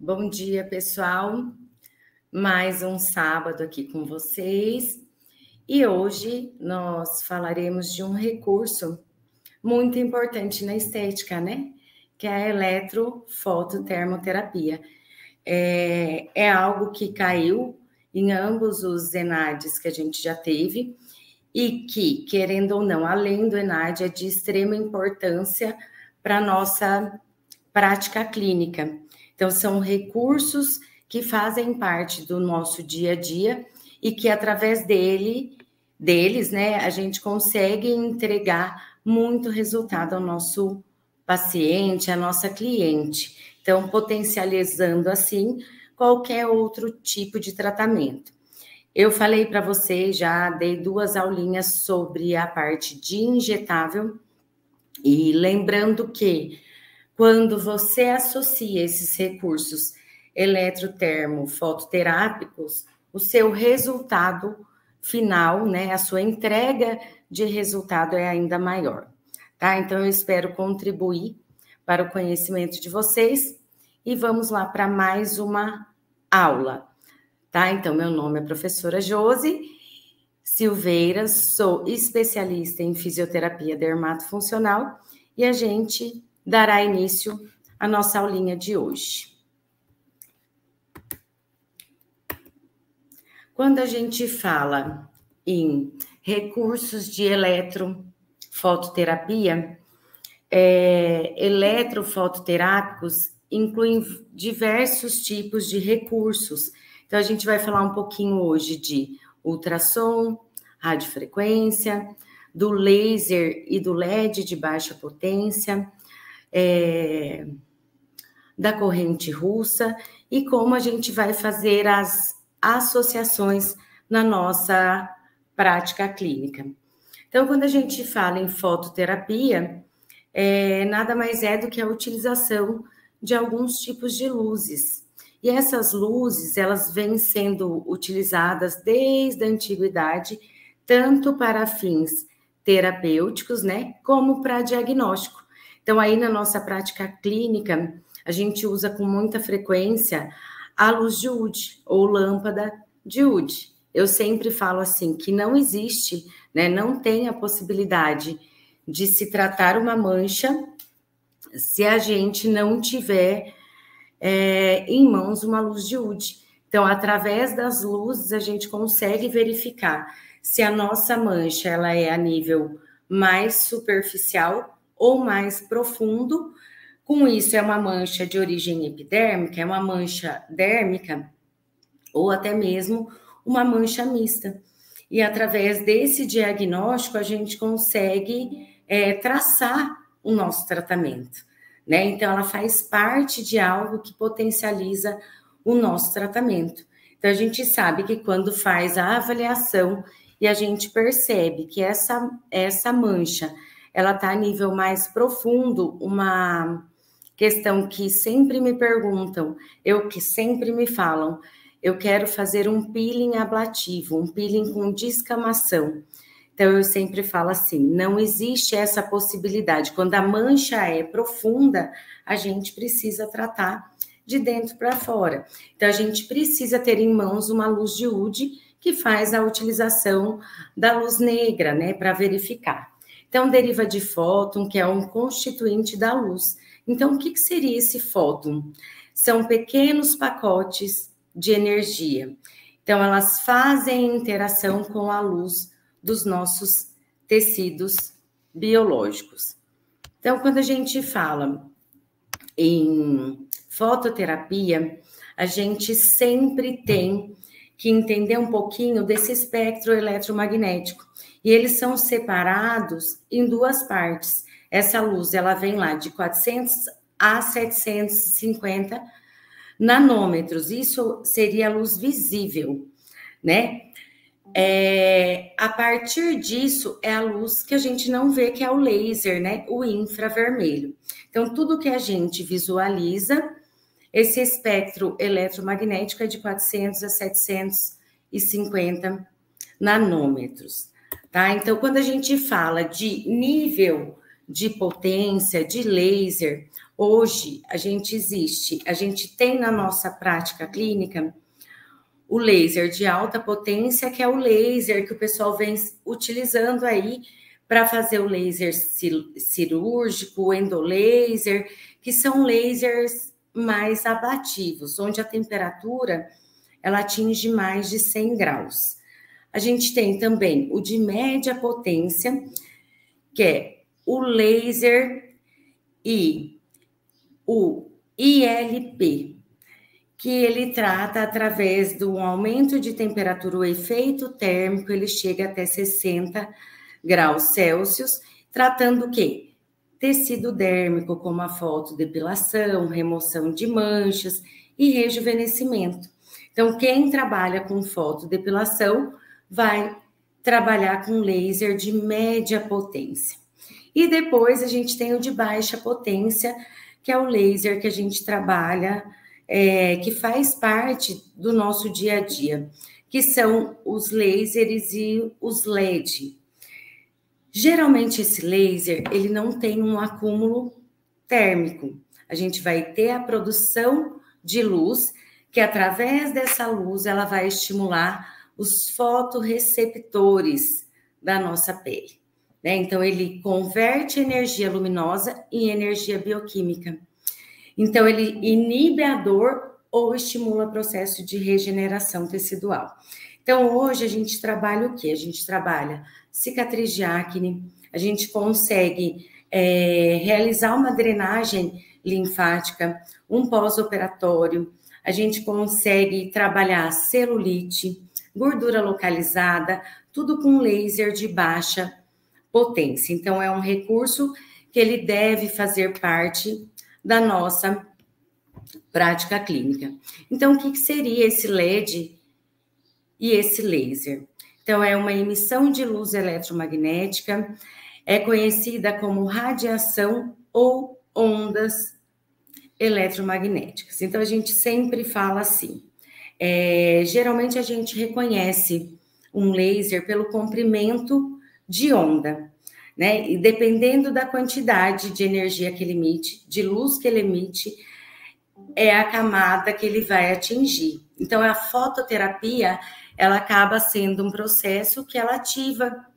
Bom dia, pessoal. Mais um sábado aqui com vocês. E hoje nós falaremos de um recurso muito importante na estética, né? Que é a eletrofototermoterapia. É algo que caiu em ambos os ENADs que a gente já teve e que, querendo ou não, além do ENAD, é de extrema importância para a nossa prática clínica. Então, são recursos que fazem parte do nosso dia a dia e que, através deles, né, a gente consegue entregar muito resultado ao nosso paciente, à nossa cliente. Então, potencializando, assim, qualquer outro tipo de tratamento. Eu falei para vocês, já dei 2 aulinhas sobre a parte de injetável, e lembrando que quando você associa esses recursos eletrotermofototerápicos, o seu resultado final, né, a sua entrega de resultado é ainda maior, tá? Então, eu espero contribuir para o conhecimento de vocês e vamos lá para mais uma aula, tá? Então, meu nome é professora Josi Silveira, sou especialista em fisioterapia dermatofuncional e a gente dará início à nossa aulinha de hoje. Quando a gente fala em recursos de eletrofototerapia, eletrofototerápicos incluem diversos tipos de recursos. Então, a gente vai falar um pouquinho hoje de ultrassom, radiofrequência, do laser e do LED de baixa potência, da corrente russa e como a gente vai fazer as associações na nossa prática clínica. Então, quando a gente fala em fototerapia, nada mais é do que a utilização de alguns tipos de luzes. E essas luzes, elas vêm sendo utilizadas desde a antiguidade, tanto para fins terapêuticos, né, como para diagnóstico. Então, aí na nossa prática clínica, a gente usa com muita frequência a luz de UD ou lâmpada de UD. Eu sempre falo assim, que não existe, né, não tem a possibilidade de se tratar uma mancha se a gente não tiver em mãos uma luz de UD. Então, através das luzes, a gente consegue verificar se a nossa mancha ela é a nível mais superficial ou mais profundo. Com isso, é uma mancha de origem epidérmica, é uma mancha dérmica ou até mesmo uma mancha mista. E através desse diagnóstico, a gente consegue traçar o nosso tratamento, né? Então, ela faz parte de algo que potencializa o nosso tratamento. Então, a gente sabe que quando faz a avaliação e a gente percebe que essa mancha, ela está a nível mais profundo, uma questão que sempre me perguntam, que sempre me falam, eu quero fazer um peeling ablativo, um peeling com descamação. Então, eu sempre falo assim, não existe essa possibilidade. Quando a mancha é profunda, a gente precisa tratar de dentro para fora. Então, a gente precisa ter em mãos uma luz de UD que faz a utilização da luz negra, né, para verificar. Então, deriva de fóton, que é um constituinte da luz. Então, o que seria esse fóton? São pequenos pacotes de energia. Então, elas fazem interação com a luz dos nossos tecidos biológicos. Então, quando a gente fala em fototerapia, a gente sempre tem que entender um pouquinho desse espectro eletromagnético. E eles são separados em 2 partes. Essa luz, ela vem lá de 400 a 750 nanômetros. Isso seria a luz visível, né? A partir disso, é a luz que a gente não vê, que é o laser, né? O infravermelho. Então, tudo que a gente visualiza, esse espectro eletromagnético é de 400 a 750 nanômetros, tá? Então, quando a gente fala de nível de potência, de laser, Hoje, a gente tem na nossa prática clínica o laser de alta potência, que é o laser que o pessoal vem utilizando aí para fazer o laser cirúrgico, o endolaser, que são lasers mais ablativos, onde a temperatura ela atinge mais de 100 graus. A gente tem também o de média potência, que é o laser e o ILP, que ele trata através do aumento de temperatura, o efeito térmico, ele chega até 60 graus Celsius, tratando o quê? Tecido dérmico, como a fotodepilação, remoção de manchas e rejuvenescimento. Então, quem trabalha com fotodepilação vai trabalhar com laser de média potência. E depois a gente tem o de baixa potência, que é o laser que a gente trabalha, que faz parte do nosso dia a dia, que são os lasers e os LED. Geralmente esse laser, ele não tem um acúmulo térmico. A gente vai ter a produção de luz, que através dessa luz ela vai estimular os fotorreceptores da nossa pele, né? Então ele converte energia luminosa em energia bioquímica. Então, ele inibe a dor ou estimula o processo de regeneração tecidual. Então, hoje a gente trabalha o quê? A gente trabalha cicatriz de acne, a gente consegue realizar uma drenagem linfática, um pós-operatório, a gente consegue trabalhar celulite, gordura localizada, tudo com laser de baixa potência. Então, é um recurso que ele deve fazer parte da nossa prática clínica. Então, o que seria esse LED e esse laser? Então, é uma emissão de luz eletromagnética, é conhecida como radiação ou ondas eletromagnéticas. Então, a gente sempre fala assim, geralmente a gente reconhece um laser pelo comprimento de onda, né? E dependendo da quantidade de energia que ele emite, de luz que ele emite, é a camada que ele vai atingir. Então, a fototerapia, ela acaba sendo um processo que ela ativa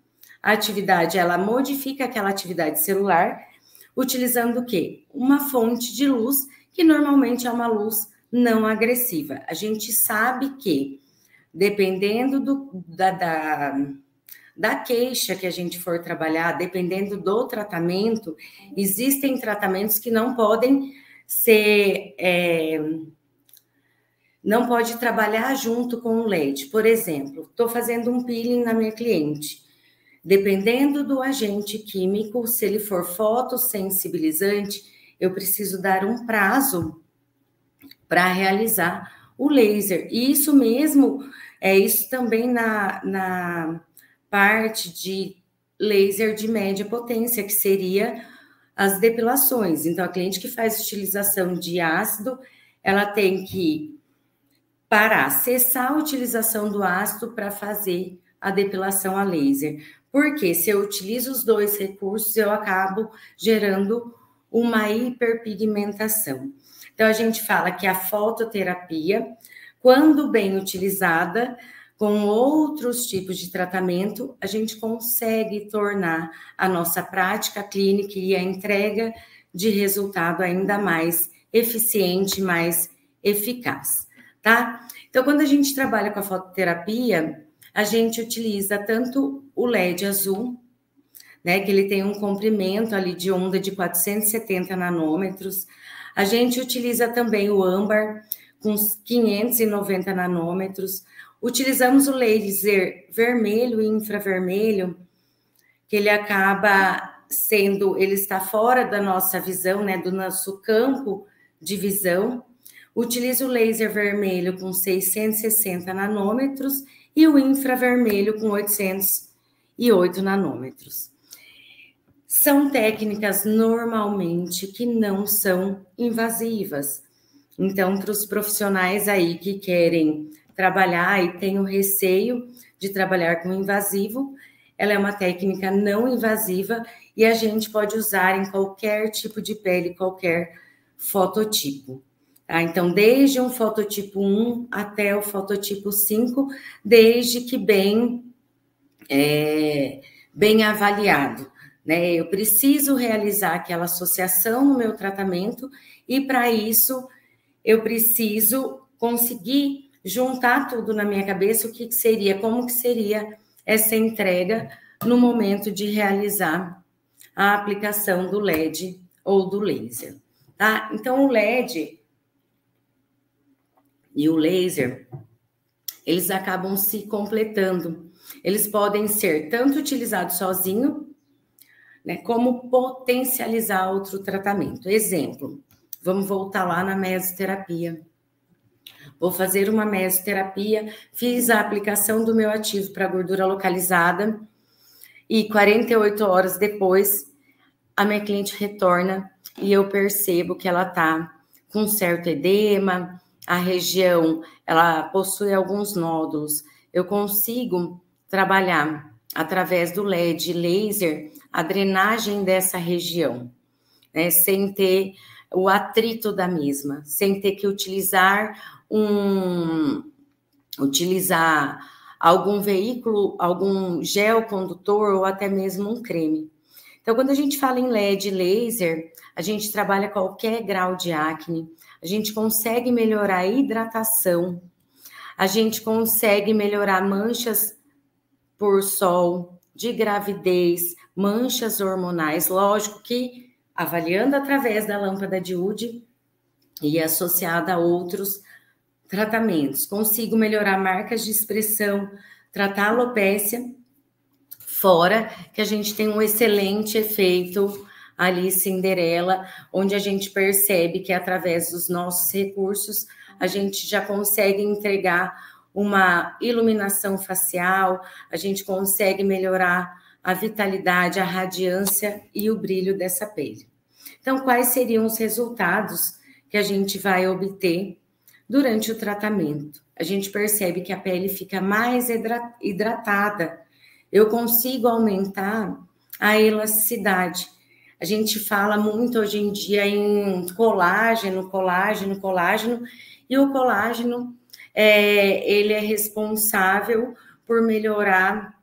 a atividade, ela modifica aquela atividade celular, utilizando o quê? Uma fonte de luz, que normalmente é uma luz não agressiva. A gente sabe que, dependendo da queixa que a gente for trabalhar, dependendo do tratamento, existem tratamentos que não podem ser, não pode trabalhar junto com o LED. Por exemplo, estou fazendo um peeling na minha cliente. Dependendo do agente químico, se ele for fotossensibilizante, eu preciso dar um prazo para realizar o laser. E isso mesmo, isso também na parte de laser de média potência, que seria as depilações. Então, a cliente que faz utilização de ácido, ela tem que parar, cessar a utilização do ácido para fazer a depilação a laser. Porque se eu utilizo os dois recursos, eu acabo gerando uma hiperpigmentação. Então, a gente fala que a fototerapia, quando bem utilizada, com outros tipos de tratamento, a gente consegue tornar a nossa prática clínica e a entrega de resultado ainda mais eficiente, mais eficaz, tá? Então, quando a gente trabalha com a fototerapia, a gente utiliza tanto o LED azul, né, que ele tem um comprimento ali de onda de 470 nanômetros. A gente utiliza também o âmbar, com 590 nanômetros. Utilizamos o laser vermelho e infravermelho, que ele acaba sendo, ele está fora da nossa visão, né, do nosso campo de visão. Utilizo o laser vermelho com 660 nanômetros e o infravermelho com 808 nanômetros. São técnicas normalmente que não são invasivas. Então, para os profissionais aí que querem trabalhar e têm o receio de trabalhar com invasivo, ela é uma técnica não invasiva e a gente pode usar em qualquer tipo de pele, qualquer fototipo. Tá? Então, desde um fototipo 1 até o fototipo 5, desde que bem avaliado. Né? Eu preciso realizar aquela associação no meu tratamento e, para isso, eu preciso conseguir juntar tudo na minha cabeça, o que seria, como que seria essa entrega no momento de realizar a aplicação do LED ou do laser. Tá? Então, o LED e o laser, eles acabam se completando. Eles podem ser tanto utilizados sozinho, né, como potencializar outro tratamento. Exemplo, vamos voltar lá na mesoterapia. Vou fazer uma mesoterapia, fiz a aplicação do meu ativo para gordura localizada e 48 horas depois, a minha cliente retorna e eu percebo que ela está com certo edema, a região, ela possui alguns nódulos. Eu consigo trabalhar através do LED laser a drenagem dessa região, né, sem ter o atrito da mesma, sem ter que utilizar algum veículo, algum gel condutor ou até mesmo um creme. Então, quando a gente fala em LED laser, a gente trabalha qualquer grau de acne, a gente consegue melhorar a hidratação, a gente consegue melhorar manchas por sol, de gravidez, manchas hormonais. Lógico que avaliando através da lâmpada de Wood e associada a outros tratamentos. Consigo melhorar marcas de expressão, tratar a alopécia, fora que a gente tem um excelente efeito ali Cinderela, onde a gente percebe que através dos nossos recursos a gente já consegue entregar uma iluminação facial, a gente consegue melhorar a vitalidade, a radiância e o brilho dessa pele. Então, quais seriam os resultados que a gente vai obter durante o tratamento? A gente percebe que a pele fica mais hidratada. Eu consigo aumentar a elasticidade. A gente fala muito hoje em dia em colágeno, e o colágeno, ele é responsável por melhorar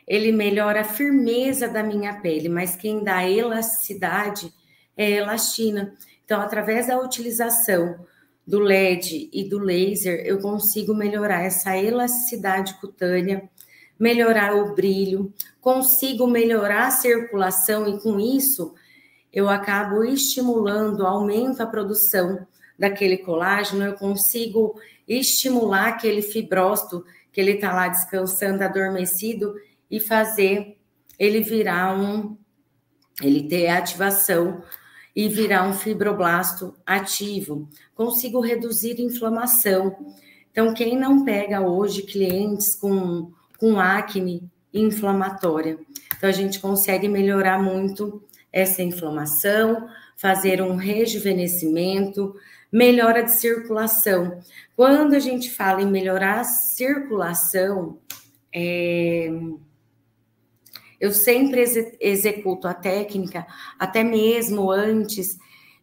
ele melhora a firmeza da minha pele, mas quem dá elasticidade é a elastina. Então, através da utilização do LED e do laser, eu consigo melhorar essa elasticidade cutânea, melhorar o brilho, consigo melhorar a circulação e, com isso, eu acabo estimulando, aumento a produção daquele colágeno, eu consigo estimular aquele fibrócito que ele está lá descansando, adormecido, e fazer ele virar ele ter ativação e virar um fibroblasto ativo. Consigo reduzir inflamação. Então, quem não pega hoje clientes com acne inflamatória? Então, a gente consegue melhorar muito essa inflamação, fazer um rejuvenescimento, melhora de circulação. Quando a gente fala em melhorar a circulação, eu sempre executo a técnica, até mesmo antes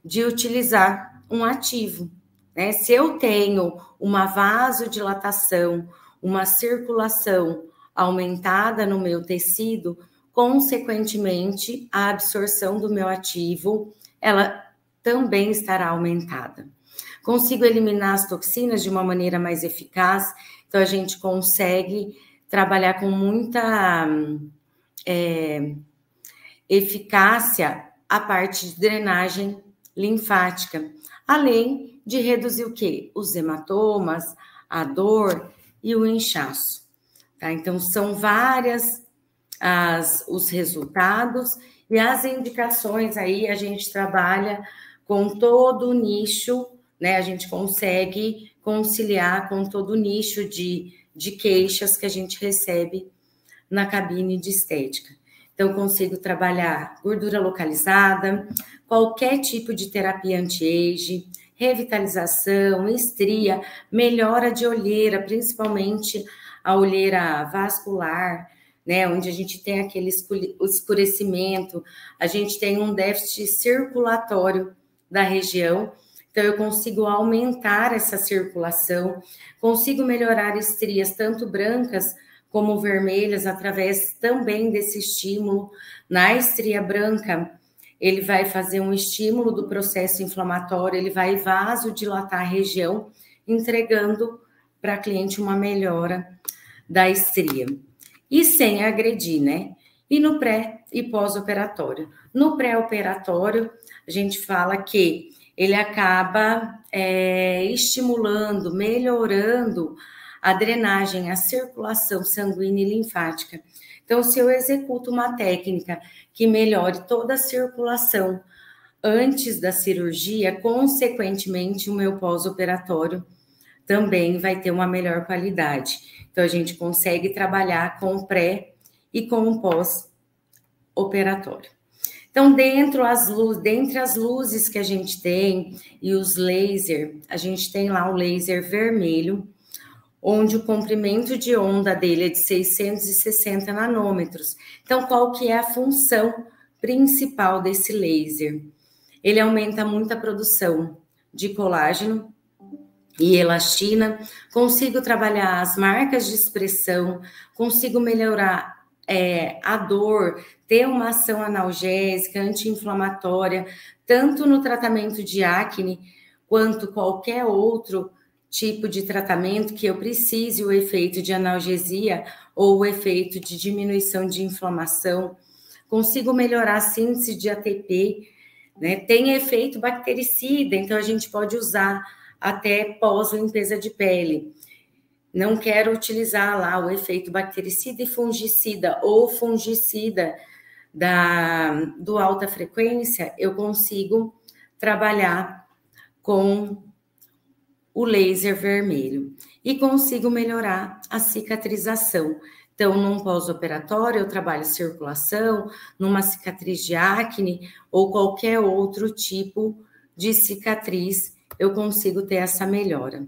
de utilizar um ativo, né? Se eu tenho uma vasodilatação, uma circulação aumentada no meu tecido, consequentemente, a absorção do meu ativo, ela também estará aumentada. Consigo eliminar as toxinas de uma maneira mais eficaz, então a gente consegue trabalhar com muita eficácia a parte de drenagem linfática, além de reduzir o quê? Os hematomas, a dor e o inchaço. Tá? Então, são várias os resultados e as indicações aí, a gente trabalha com todo o nicho, né? A gente consegue conciliar com todo o nicho de queixas que a gente recebe na cabine de estética. Então, consigo trabalhar gordura localizada, qualquer tipo de terapia anti-age, revitalização, estria, melhora de olheira, principalmente a olheira vascular, né, onde a gente tem aquele escurecimento, a gente tem um déficit circulatório da região, então eu consigo aumentar essa circulação, consigo melhorar estrias tanto brancas como vermelhas através também desse estímulo. Na estria branca, ele vai fazer um estímulo do processo inflamatório, ele vai vasodilatar a região, entregando para a cliente uma melhora da estria. E sem agredir, né? E no pré e pós-operatório. No pré-operatório, a gente fala que ele acaba estimulando, melhorando a drenagem, a circulação sanguínea e linfática. Então, se eu executo uma técnica que melhore toda a circulação antes da cirurgia, consequentemente, o meu pós-operatório também vai ter uma melhor qualidade. Então, a gente consegue trabalhar com o pré e com o pós-operatório. Então, dentre as luzes que a gente tem e os laser, a gente tem lá o laser vermelho, onde o comprimento de onda dele é de 660 nanômetros. Então, qual que é a função principal desse laser? Ele aumenta muito a produção de colágeno e elastina, consigo trabalhar as marcas de expressão, consigo melhorar a dor, ter uma ação analgésica, anti-inflamatória, tanto no tratamento de acne, quanto qualquer outro tipo de tratamento que eu precise o efeito de analgesia ou o efeito de diminuição de inflamação. Consigo melhorar a síntese de ATP, né? Tem efeito bactericida, então a gente pode usar até pós-limpeza de pele. Não quero utilizar lá o efeito bactericida e fungicida ou fungicida do alta frequência, eu consigo trabalhar com o laser vermelho e consigo melhorar a cicatrização. Então, num pós-operatório, eu trabalho circulação, numa cicatriz de acne ou qualquer outro tipo de cicatriz, eu consigo ter essa melhora.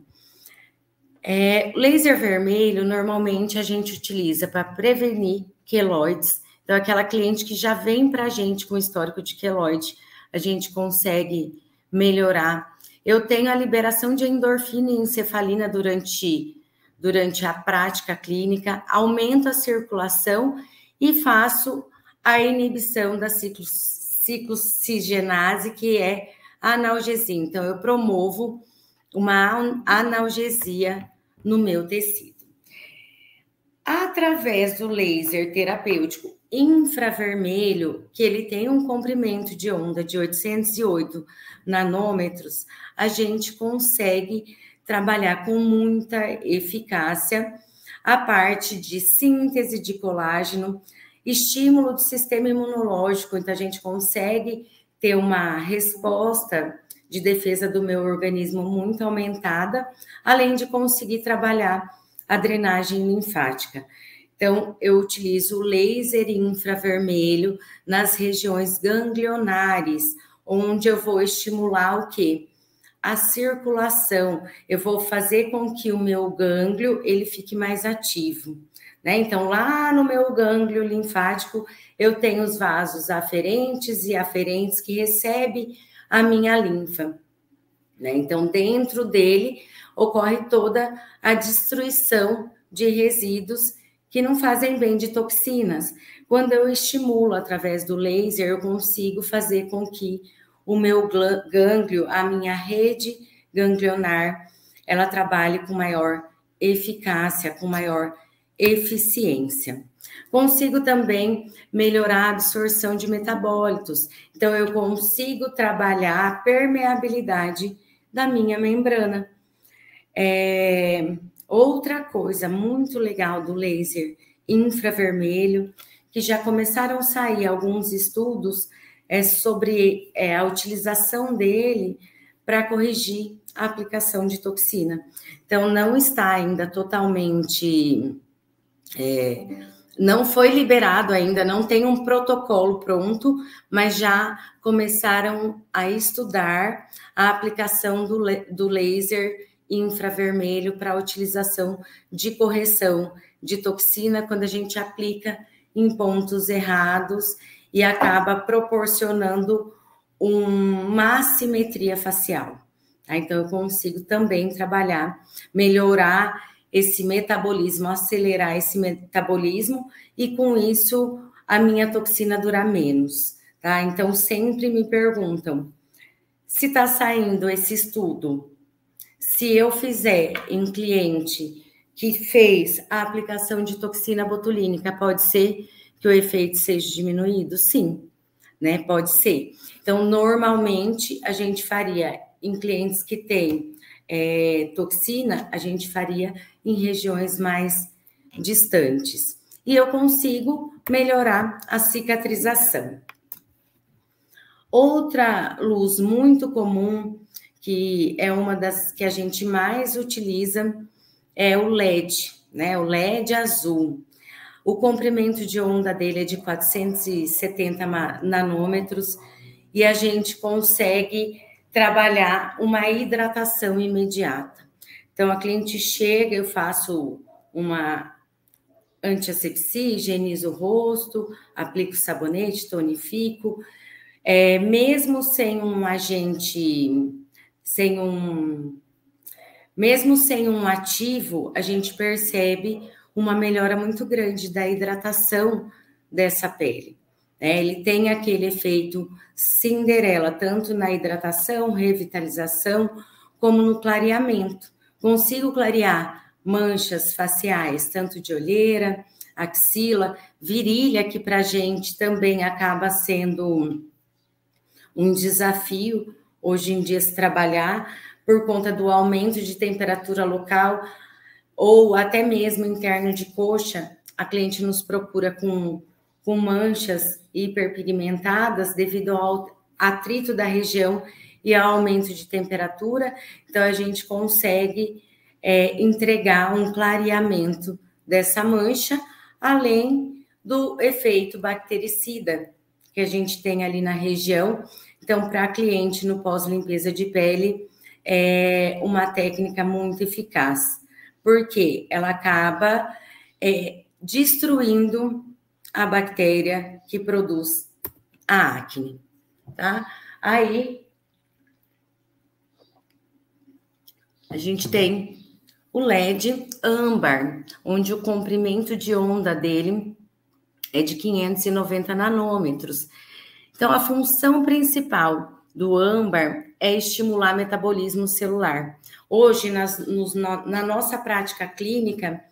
Laser vermelho, normalmente a gente utiliza para prevenir queloides. Então, aquela cliente que já vem para a gente com histórico de queloide, a gente consegue melhorar. Eu tenho a liberação de endorfina e encefalina durante a prática clínica, aumento a circulação e faço a inibição da ciclocigenase, que é a analgesia. Então, eu promovo uma analgesia no meu tecido. Através do laser terapêutico infravermelho, que ele tem um comprimento de onda de 808 nanômetros, a gente consegue trabalhar com muita eficácia a parte de síntese de colágeno, estímulo do sistema imunológico, então a gente consegue ter uma resposta de defesa do meu organismo muito aumentada, além de conseguir trabalhar a drenagem linfática. Então, eu utilizo o laser infravermelho nas regiões ganglionares, onde eu vou estimular o quê? A circulação. Eu vou fazer com que o meu gânglio ele fique mais ativo, né? Então, lá no meu gânglio linfático, eu tenho os vasos aferentes e aferentes que recebem a minha linfa, né? Então, dentro dele ocorre toda a destruição de resíduos que não fazem bem, de toxinas. Quando eu estimulo através do laser, eu consigo fazer com que o meu gânglio, a minha rede ganglionar, ela trabalhe com maior eficácia, com maior eficiência. Consigo também melhorar a absorção de metabólitos. Então, eu consigo trabalhar a permeabilidade da minha membrana. Outra coisa muito legal do laser infravermelho, que já começaram a sair alguns estudos sobre a utilização dele para corrigir a aplicação de toxina. Então, não está ainda totalmente... não foi liberado ainda, não tem um protocolo pronto, mas já começaram a estudar a aplicação do laser infravermelho para a utilização de correção de toxina quando a gente aplica em pontos errados e acaba proporcionando uma assimetria facial. Tá? Então, eu consigo também trabalhar, melhorar esse metabolismo, acelerar esse metabolismo e, com isso, a minha toxina durar menos. Tá? Então, sempre me perguntam se está saindo esse estudo. Se eu fizer em cliente que fez a aplicação de toxina botulínica, pode ser que o efeito seja diminuído? Sim, né? Pode ser. Então, normalmente, a gente faria em clientes que têm toxina, a gente faria em regiões mais distantes. E eu consigo melhorar a cicatrização. Outra luz muito comum, que é uma das que a gente mais utiliza, é o LED, né? O LED azul. O comprimento de onda dele é de 470 nanômetros e a gente consegue trabalhar uma hidratação imediata. Então, a cliente chega, eu faço uma antiasepsia, higienizo o rosto, aplico sabonete, tonifico. Mesmo sem um agente, mesmo sem um ativo, a gente percebe uma melhora muito grande da hidratação dessa pele. Ele tem aquele efeito Cinderela, tanto na hidratação, revitalização, como no clareamento. Consigo clarear manchas faciais, tanto de olheira, axila, virilha, que para a gente também acaba sendo um desafio hoje em dia se trabalhar por conta do aumento de temperatura local ou até mesmo interno de coxa. A cliente nos procura com manchas hiperpigmentadas devido ao atrito da região e ao aumento de temperatura. Então, a gente consegue entregar um clareamento dessa mancha, além do efeito bactericida que a gente tem ali na região. Então, para a cliente no pós-limpeza de pele, é uma técnica muito eficaz, porque ela acaba destruindo a bactéria que produz a acne, tá? Aí, a gente tem o LED âmbar, onde o comprimento de onda dele é de 590 nanômetros. Então, a função principal do âmbar é estimular metabolismo celular. Hoje, na nossa prática clínica,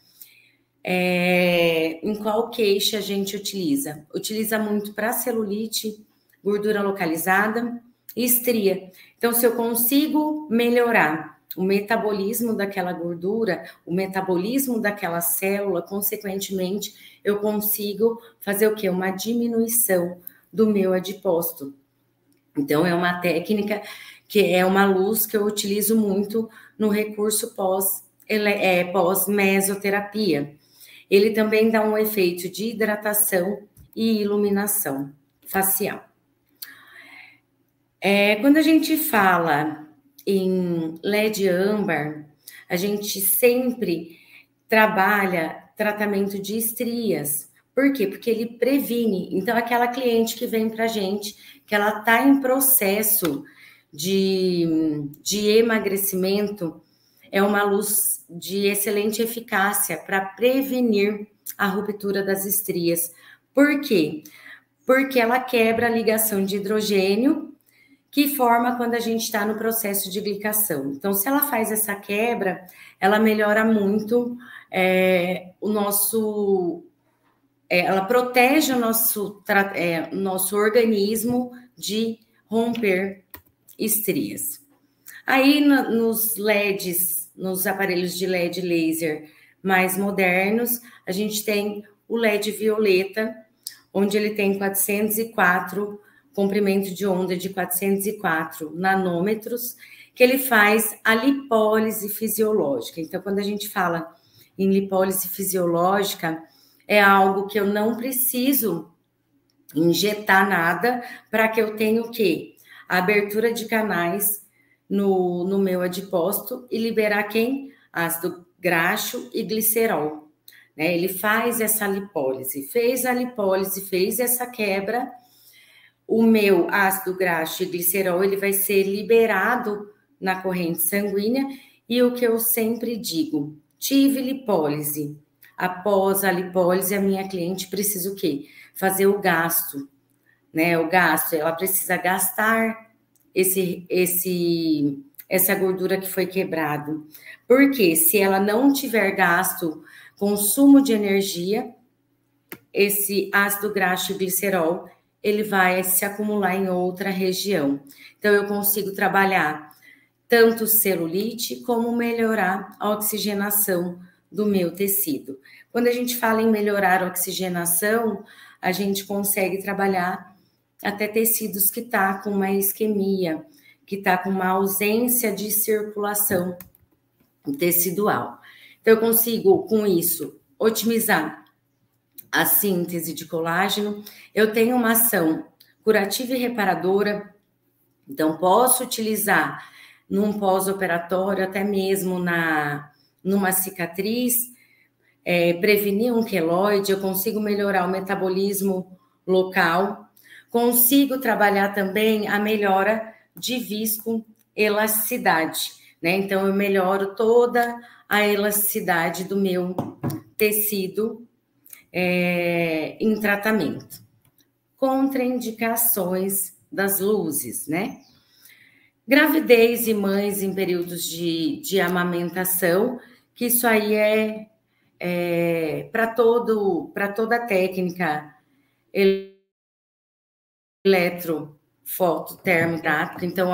em qual queixa a gente utiliza? Utiliza muito para celulite, gordura localizada e estria. Então, se eu consigo melhorar o metabolismo daquela gordura, o metabolismo daquela célula, consequentemente, eu consigo fazer o quê? Uma diminuição do meu adipócito. Então, é uma técnica que é uma luz que eu utilizo muito no recurso pós-mesoterapia. Ele também dá um efeito de hidratação e iluminação facial. Quando a gente fala em LED âmbar, a gente sempre trabalha tratamento de estrias. Por quê? Porque ele previne. Então, aquela cliente que vem para a gente, que ela está em processo de emagrecimento, é uma luz de excelente eficácia para prevenir a ruptura das estrias. Por quê? Porque ela quebra a ligação de hidrogênio que forma quando a gente está no processo de glicação. Então, se ela faz essa quebra, ela melhora muito ela protege o nosso organismo de romper estrias. Aí, nos LEDs, nos aparelhos de LED laser mais modernos, a gente tem o LED violeta, onde ele tem 404, comprimento de onda de 404 nanômetros, que ele faz a lipólise fisiológica. Então, quando a gente fala em lipólise fisiológica, é algo que eu não preciso injetar nada para que eu tenha o quê? A abertura de canais no meu adipócito e liberar quem? Ácido graxo e glicerol. Né? Ele faz essa lipólise, fez a lipólise, fez essa quebra, o meu ácido graxo e glicerol, ele vai ser liberado na corrente sanguínea, e o que eu sempre digo, tive lipólise, após a lipólise, a minha cliente precisa o quê? Fazer o gasto, né? O gasto, ela precisa gastar essa gordura que foi quebrada. Porque se ela não tiver gasto, consumo de energia, esse ácido graxo e glicerol, ele vai se acumular em outra região. Então, eu consigo trabalhar tanto celulite, como melhorar a oxigenação do meu tecido. Quando a gente fala em melhorar a oxigenação, a gente consegue trabalhar até tecidos que tá com uma isquemia, que tá com uma ausência de circulação tecidual. Então, eu consigo, com isso, otimizar a síntese de colágeno. Eu tenho uma ação curativa e reparadora, então posso utilizar num pós-operatório, até mesmo numa cicatriz, prevenir um queloide, eu consigo melhorar o metabolismo local, consigo trabalhar também a melhora de viscoelasticidade, né? Então, eu melhoro toda a elasticidade do meu tecido em tratamento. Contraindicações das luzes, né? Gravidez e mães em períodos de amamentação, que isso aí para toda a técnica eletrofototérmica. Então,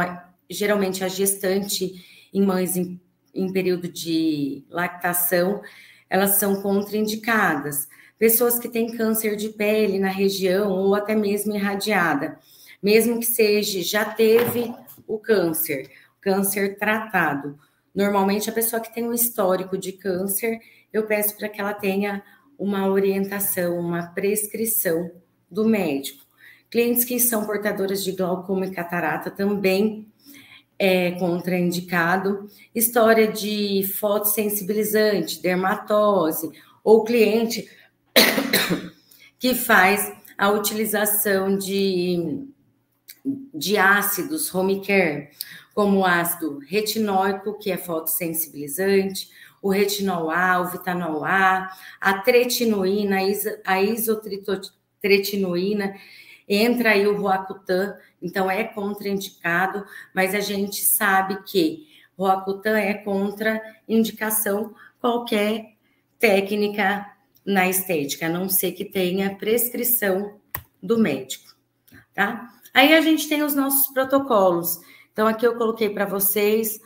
geralmente a gestante em mães em período de lactação, elas são contraindicadas. Pessoas que têm câncer de pele na região ou até mesmo irradiada, mesmo que seja, já teve o câncer tratado. Normalmente, a pessoa que tem um histórico de câncer, eu peço para que ela tenha uma orientação, uma prescrição do médico. Clientes que são portadoras de glaucoma e catarata também é contraindicado. História de fotossensibilizante, dermatose, ou cliente que faz a utilização de ácidos home care, como o ácido retinóico, que é fotossensibilizante, o retinol A, o vitanol A, a tretinoína, a isotretinoína, entra aí o Roacutan, então é contraindicado, mas a gente sabe que Roacutan é contraindicação qualquer técnica na estética, a não ser que tenha prescrição do médico, tá? Aí a gente tem os nossos protocolos. Então, aqui eu coloquei para vocês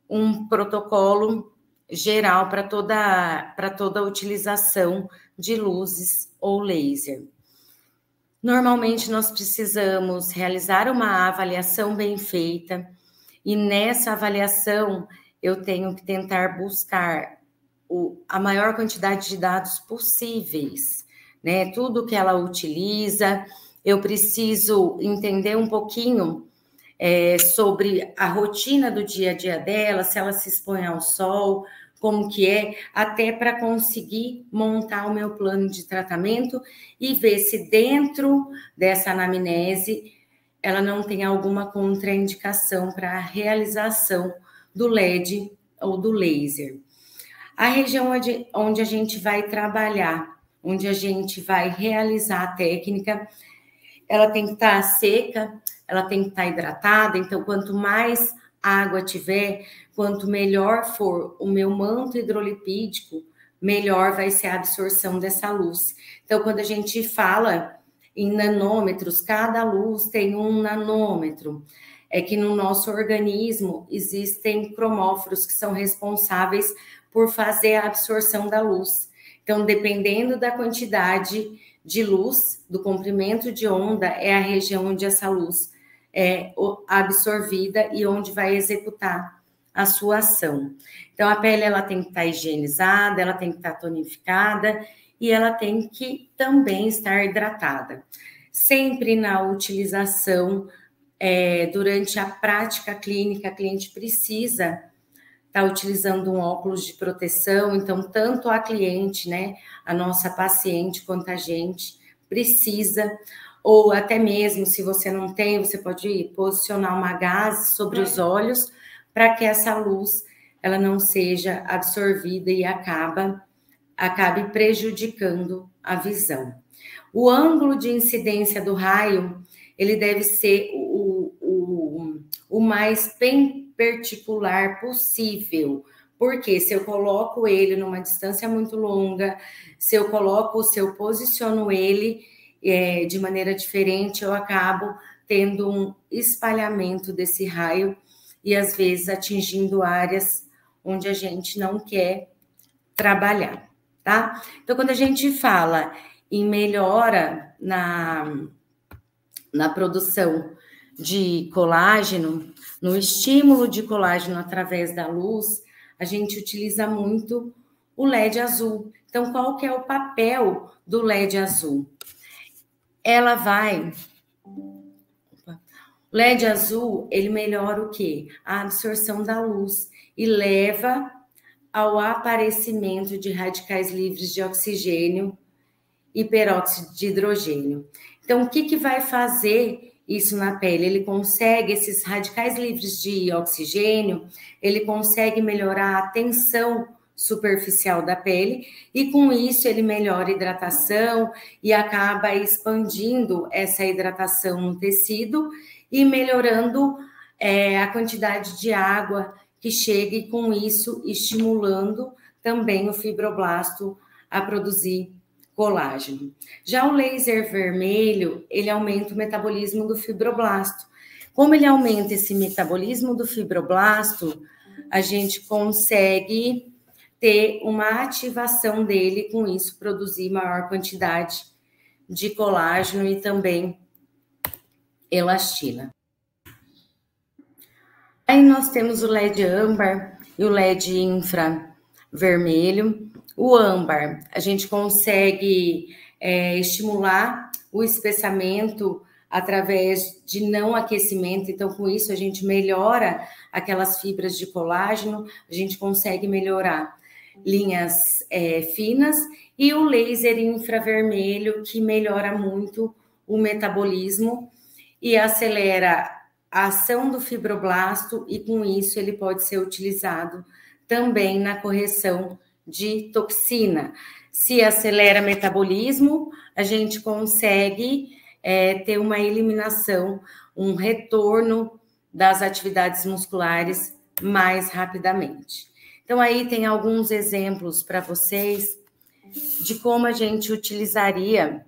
um protocolo geral para toda a utilização de luzes ou laser. Normalmente, nós precisamos realizar uma avaliação bem feita, e nessa avaliação eu tenho que tentar buscar a maior quantidade de dados possíveis, né? Tudo que ela utiliza, eu preciso entender um pouquinho sobre a rotina do dia a dia dela, se ela se expõe ao sol, como que é, até para conseguir montar o meu plano de tratamento e ver se dentro dessa anamnese ela não tem alguma contraindicação para a realização do LED ou do laser. A região onde a gente vai trabalhar, onde a gente vai realizar a técnica, ela tem que estar seca, ela tem que estar hidratada, então quanto mais água tiver, quanto melhor for o meu manto hidrolipídico, melhor vai ser a absorção dessa luz. Então, quando a gente fala em nanômetros, cada luz tem 1 nanômetro. É que no nosso organismo existem cromóforos que são responsáveis por fazer a absorção da luz. Então, dependendo da quantidade de luz, do comprimento de onda, é a região onde essa luz é absorvida e onde vai executar a sua ação. Então, a pele ela tem que estar higienizada, ela tem que estar tonificada e ela tem que também estar hidratada. Sempre na utilização durante a prática clínica, a cliente precisa estar utilizando um óculos de proteção, então tanto a cliente, né, a nossa paciente, quanto a gente precisa, ou até mesmo se você não tem, você pode posicionar uma gaze sobre os olhos para que essa luz ela não seja absorvida e acabe prejudicando a visão. O ângulo de incidência do raio, ele deve ser o mais perpendicular possível, porque se eu coloco ele numa distância muito longa, se eu posiciono ele de maneira diferente, eu acabo tendo um espalhamento desse raio e às vezes atingindo áreas onde a gente não quer trabalhar, tá? Então, quando a gente fala em melhora na produção de colágeno, no estímulo de colágeno através da luz, a gente utiliza muito o LED azul. Então, qual que é o papel do LED azul? Ela vai... O LED azul, ele melhora o quê? A absorção da luz e leva ao aparecimento de radicais livres de oxigênio e peróxido de hidrogênio. Então, o que vai fazer isso na pele? Ele consegue, esses radicais livres de oxigênio, ele consegue melhorar a tensão superficial da pele e com isso ele melhora a hidratação e acaba expandindo essa hidratação no tecido e melhorando a quantidade de água que chega e com isso estimulando também o fibroblasto a produzir colágeno. Já o laser vermelho, ele aumenta o metabolismo do fibroblasto. Como ele aumenta esse metabolismo do fibroblasto, a gente consegue ter uma ativação dele, com isso produzir maior quantidade de colágeno e também elastina. Aí nós temos o LED âmbar e o LED infravermelho. O âmbar, a gente consegue estimular o espessamento através de não aquecimento, então com isso a gente melhora aquelas fibras de colágeno, a gente consegue melhorar linhas finas, e o laser infravermelho, que melhora muito o metabolismo e acelera a ação do fibroblasto, e com isso ele pode ser utilizado também na correção de toxina. Se acelera o metabolismo, a gente consegue ter uma eliminação, um retorno das atividades musculares mais rapidamente. Então, aí tem alguns exemplos para vocês de como a gente utilizaria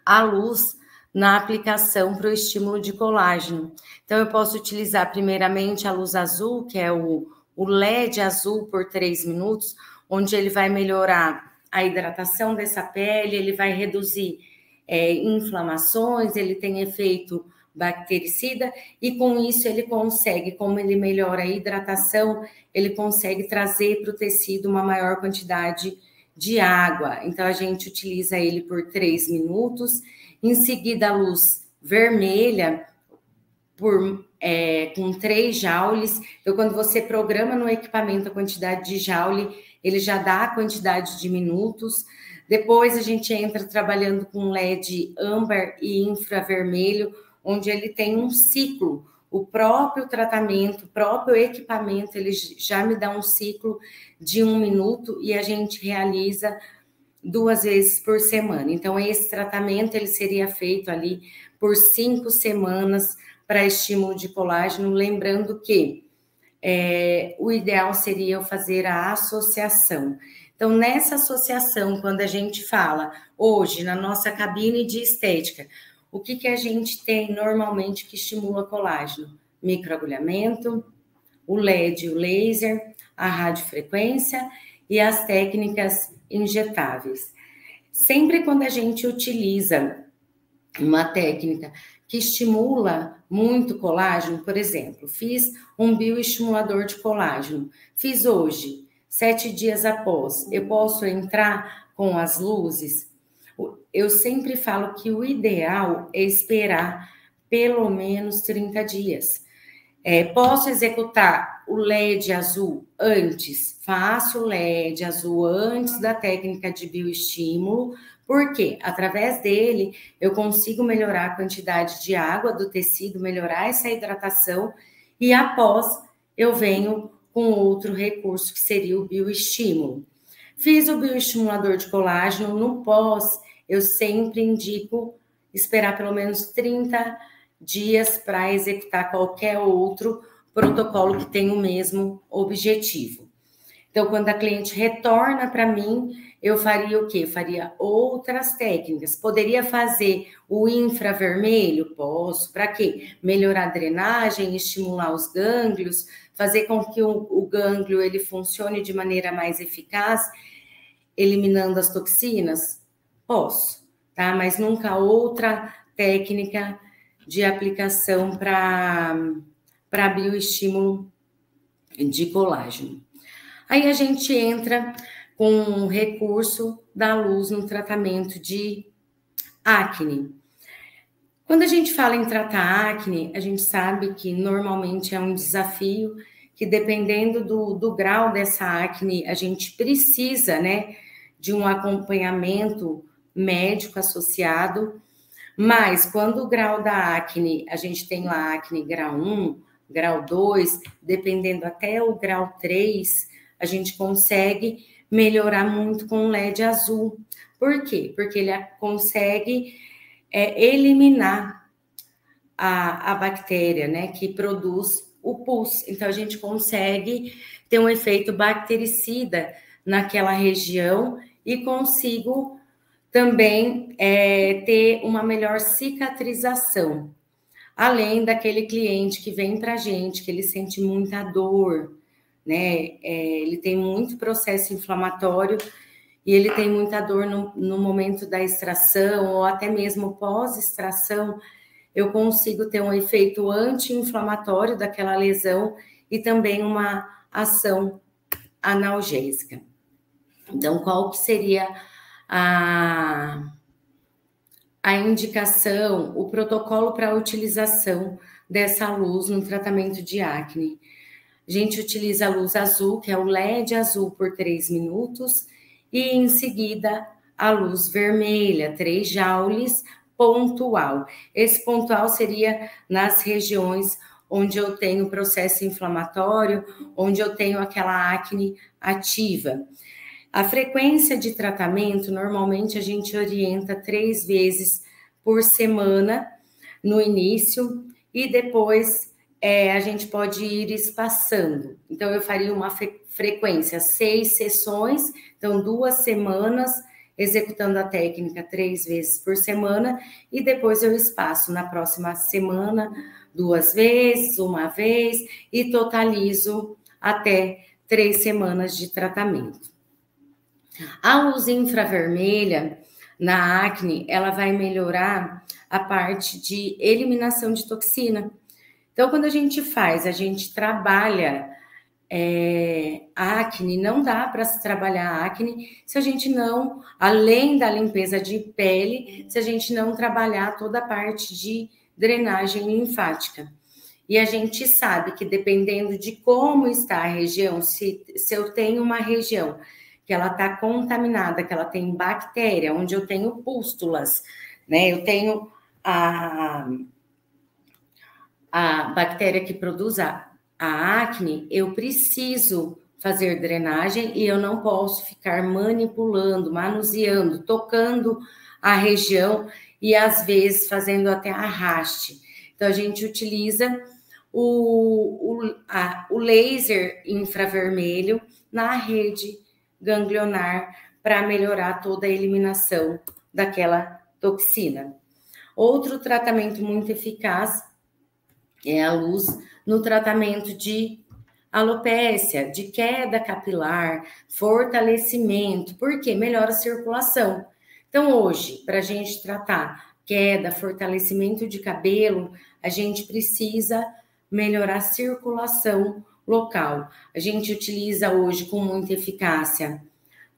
a luz na aplicação para o estímulo de colágeno. Então, eu posso utilizar primeiramente a luz azul, que é o LED azul por 3 minutos, onde ele vai melhorar a hidratação dessa pele, ele vai reduzir inflamações, ele tem efeito bactericida, e com isso ele consegue, como ele melhora a hidratação, ele consegue trazer para o tecido uma maior quantidade de água. Então, a gente utiliza ele por 3 minutos, em seguida a luz vermelha com 3 joules. Então, quando você programa no equipamento a quantidade de joule, ele já dá a quantidade de minutos. Depois a gente entra trabalhando com LED âmbar e infravermelho, onde ele tem um ciclo. O próprio tratamento, o próprio equipamento, ele já me dá um ciclo de 1 minuto e a gente realiza 2 vezes por semana. Então, esse tratamento ele seria feito ali por 5 semanas para estímulo de colágeno, lembrando que o ideal seria eu fazer a associação. Então, nessa associação, quando a gente fala hoje na nossa cabine de estética, o que a gente tem normalmente que estimula colágeno? Microagulhamento, o LED, o laser, a radiofrequência e as técnicas injetáveis. Sempre quando a gente utiliza uma técnica que estimula muito colágeno, por exemplo, fiz um bioestimulador de colágeno, fiz hoje, 7 dias após, eu posso entrar com as luzes? Eu sempre falo que o ideal é esperar pelo menos 30 dias. Posso executar o LED azul antes? Faço o LED azul antes da técnica de bioestímulo, porque através dele eu consigo melhorar a quantidade de água do tecido, melhorar essa hidratação, e após eu venho com outro recurso que seria o bioestímulo. Fiz o bioestimulador de colágeno, no pós eu sempre indico esperar pelo menos 30 dias para executar qualquer outro protocolo que tenha o mesmo objetivo. Então, quando a cliente retorna para mim, eu faria o quê? Faria outras técnicas. Poderia fazer o infravermelho? Posso. Para quê? Melhorar a drenagem, estimular os gânglios, fazer com que o gânglio ele funcione de maneira mais eficaz, eliminando as toxinas? Posso, tá? Mas nunca outra técnica de aplicação para bioestímulo de colágeno. Aí a gente entra com um recurso da luz no tratamento de acne. Quando a gente fala em tratar acne, a gente sabe que normalmente é um desafio, que dependendo do grau dessa acne, a gente precisa, né, de um acompanhamento médico associado. Mas quando o grau da acne, a gente tem lá acne grau 1, grau 2, dependendo até o grau 3, a gente consegue melhorar muito com o LED azul. Por quê? Porque ele consegue eliminar a bactéria, né, que produz o pus. Então, a gente consegue ter um efeito bactericida naquela região e consigo também ter uma melhor cicatrização. Além daquele cliente que vem para a gente, que ele sente muita dor, né? Ele tem muito processo inflamatório e ele tem muita dor no momento da extração ou até mesmo pós-extração, eu consigo ter um efeito anti-inflamatório daquela lesão e também uma ação analgésica. Então, qual que seria a indicação, o protocolo para a utilização dessa luz no tratamento de acne? A gente utiliza a luz azul, que é o LED azul, por 3 minutos, e em seguida a luz vermelha, 3 joules, pontual. Esse pontual seria nas regiões onde eu tenho processo inflamatório, onde eu tenho aquela acne ativa. A frequência de tratamento, normalmente a gente orienta 3 vezes por semana no início e depois a gente pode ir espaçando. Então, eu faria uma frequência 6 sessões, então 2 semanas, executando a técnica 3 vezes por semana e depois eu espaço na próxima semana 2 vezes, 1 vez e totalizo até 3 semanas de tratamento. A luz infravermelha na acne, ela vai melhorar a parte de eliminação de toxina. Então, quando a gente trabalha acne, não dá para se trabalhar acne se a gente não, além da limpeza de pele, se a gente não trabalhar toda a parte de drenagem linfática. E a gente sabe que dependendo de como está a região, se eu tenho uma região que ela está contaminada, que ela tem bactéria, onde eu tenho pústulas, né? Eu tenho a bactéria que produz a acne, eu preciso fazer drenagem e eu não posso ficar manipulando, manuseando, tocando a região e às vezes fazendo até arraste. Então a gente utiliza o laser infravermelho na rede ganglionar para melhorar toda a eliminação daquela toxina. Outro tratamento muito eficaz é a luz no tratamento de alopécia, de queda capilar, fortalecimento, porque melhora a circulação. Então, hoje, para a gente tratar queda, fortalecimento de cabelo, a gente precisa melhorar a circulação local. A gente utiliza hoje com muita eficácia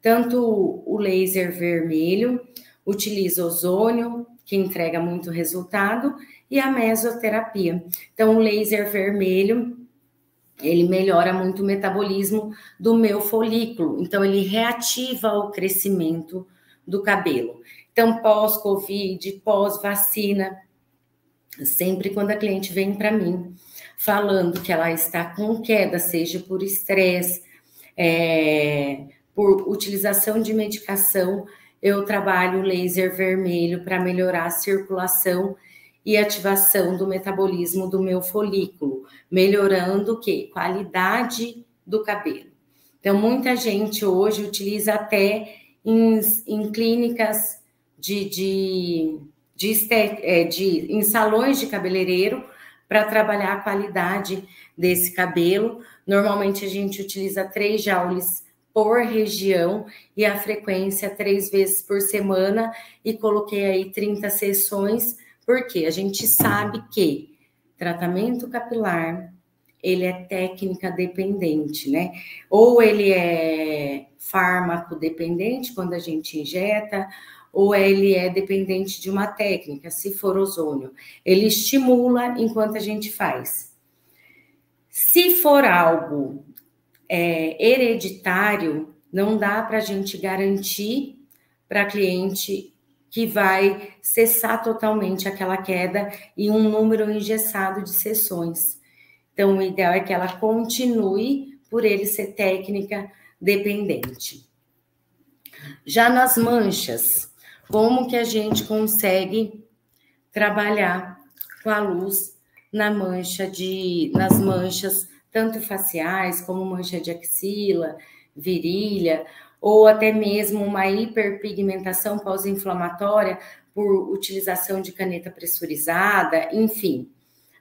tanto o laser vermelho, utiliza ozônio, que entrega muito resultado, e a mesoterapia. Então, o laser vermelho, ele melhora muito o metabolismo do meu folículo, então ele reativa o crescimento do cabelo. Então, pós-Covid, pós-vacina, sempre quando a cliente vem para mim falando que ela está com queda, seja por estresse, por utilização de medicação, eu trabalho o laser vermelho para melhorar a circulação e ativação do metabolismo do meu folículo, melhorando o quê? Qualidade do cabelo. Então, muita gente hoje utiliza até em clínicas em salões de cabeleireiro para trabalhar a qualidade desse cabelo. Normalmente a gente utiliza 3 joules por região e a frequência 3 vezes por semana, e coloquei aí 30 sessões, porque a gente sabe que tratamento capilar, ele é técnica dependente, né? Ou ele é fármaco dependente, quando a gente injeta, ou ele é dependente de uma técnica, se for ozônio. Ele estimula enquanto a gente faz. Se for algo hereditário, não dá para a gente garantir para a cliente que vai cessar totalmente aquela queda em um número engessado de sessões. Então, o ideal é que ela continue por ele ser técnica dependente. Já nas manchas, como que a gente consegue trabalhar com a luz nas manchas, tanto faciais como mancha de axila, virilha, ou até mesmo uma hiperpigmentação pós-inflamatória por utilização de caneta pressurizada, enfim,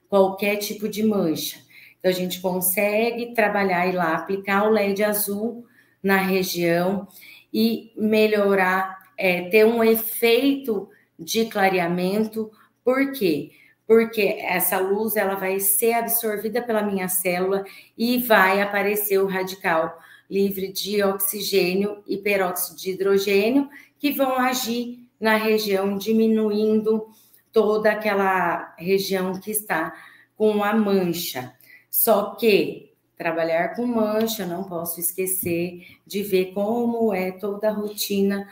qualquer tipo de mancha. Então, a gente consegue trabalhar e lá aplicar o LED azul na região e melhorar, ter um efeito de clareamento. Por quê? Porque essa luz ela vai ser absorvida pela minha célula e vai aparecer o radical livre de oxigênio e peróxido de hidrogênio, que vão agir na região, diminuindo toda aquela região que está com a mancha. Só que trabalhar com mancha, não posso esquecer de ver como é toda a rotina,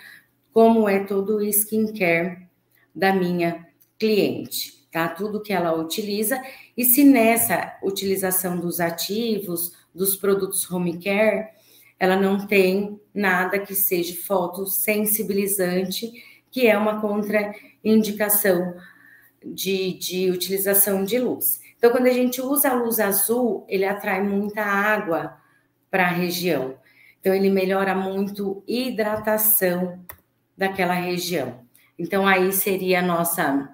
como é todo o skincare da minha cliente, tá? Tudo que ela utiliza, e se nessa utilização dos ativos, dos produtos home care, ela não tem nada que seja fotossensibilizante, que é uma contraindicação de utilização de luz. Então, quando a gente usa a luz azul, ele atrai muita água para a região. Então, ele melhora muito a hidratação daquela região. Então, aí seria a nossa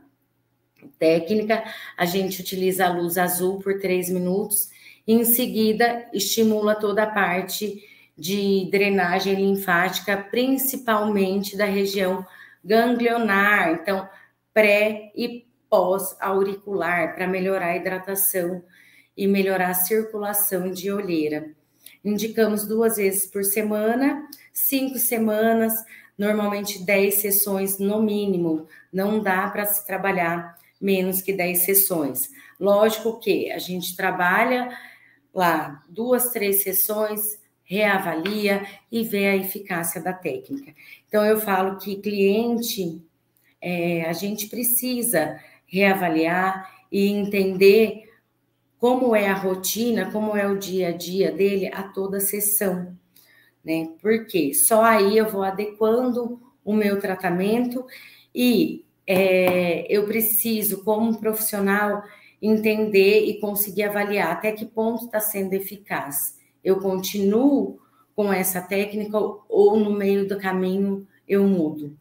técnica. A gente utiliza a luz azul por 3 minutos e, em seguida, estimula toda a parte de drenagem linfática, principalmente da região ganglionar, então pré e pós-auricular, para melhorar a hidratação e melhorar a circulação de olheira. Indicamos 2 vezes por semana, 5 semanas, normalmente 10 sessões no mínimo. Não dá para se trabalhar menos que 10 sessões. Lógico que a gente trabalha lá 2, 3 sessões, reavalia e vê a eficácia da técnica. Então, eu falo que cliente, a gente precisa reavaliar e entender como é a rotina, como é o dia a dia dele a toda sessão, né? Porque só aí eu vou adequando o meu tratamento e eu preciso, como profissional, entender e conseguir avaliar até que ponto está sendo eficaz. Eu continuo com essa técnica ou no meio do caminho eu mudo?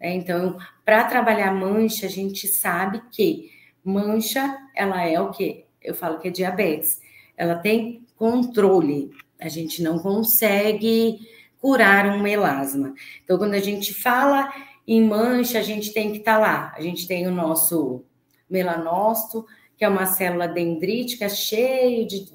Então, para trabalhar mancha, a gente sabe que mancha, ela é o quê? Eu falo que é diabetes. Ela tem controle. A gente não consegue curar um melasma. Então, quando a gente fala em mancha, a gente tem que estar lá. A gente tem o nosso melanócito, que é uma célula dendrítica cheio de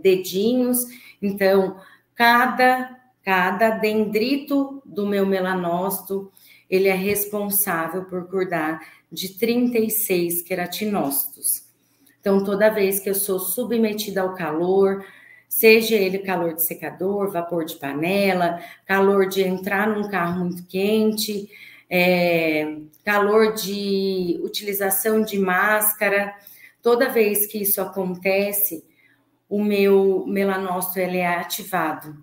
dedinhos. Então, cada dendrito do meu melanócito, ele é responsável por cuidar de 36 queratinócitos. Então, toda vez que eu sou submetida ao calor, seja ele calor de secador, vapor de panela, calor de entrar num carro muito quente, calor de utilização de máscara, toda vez que isso acontece, o meu melanócito ele é ativado,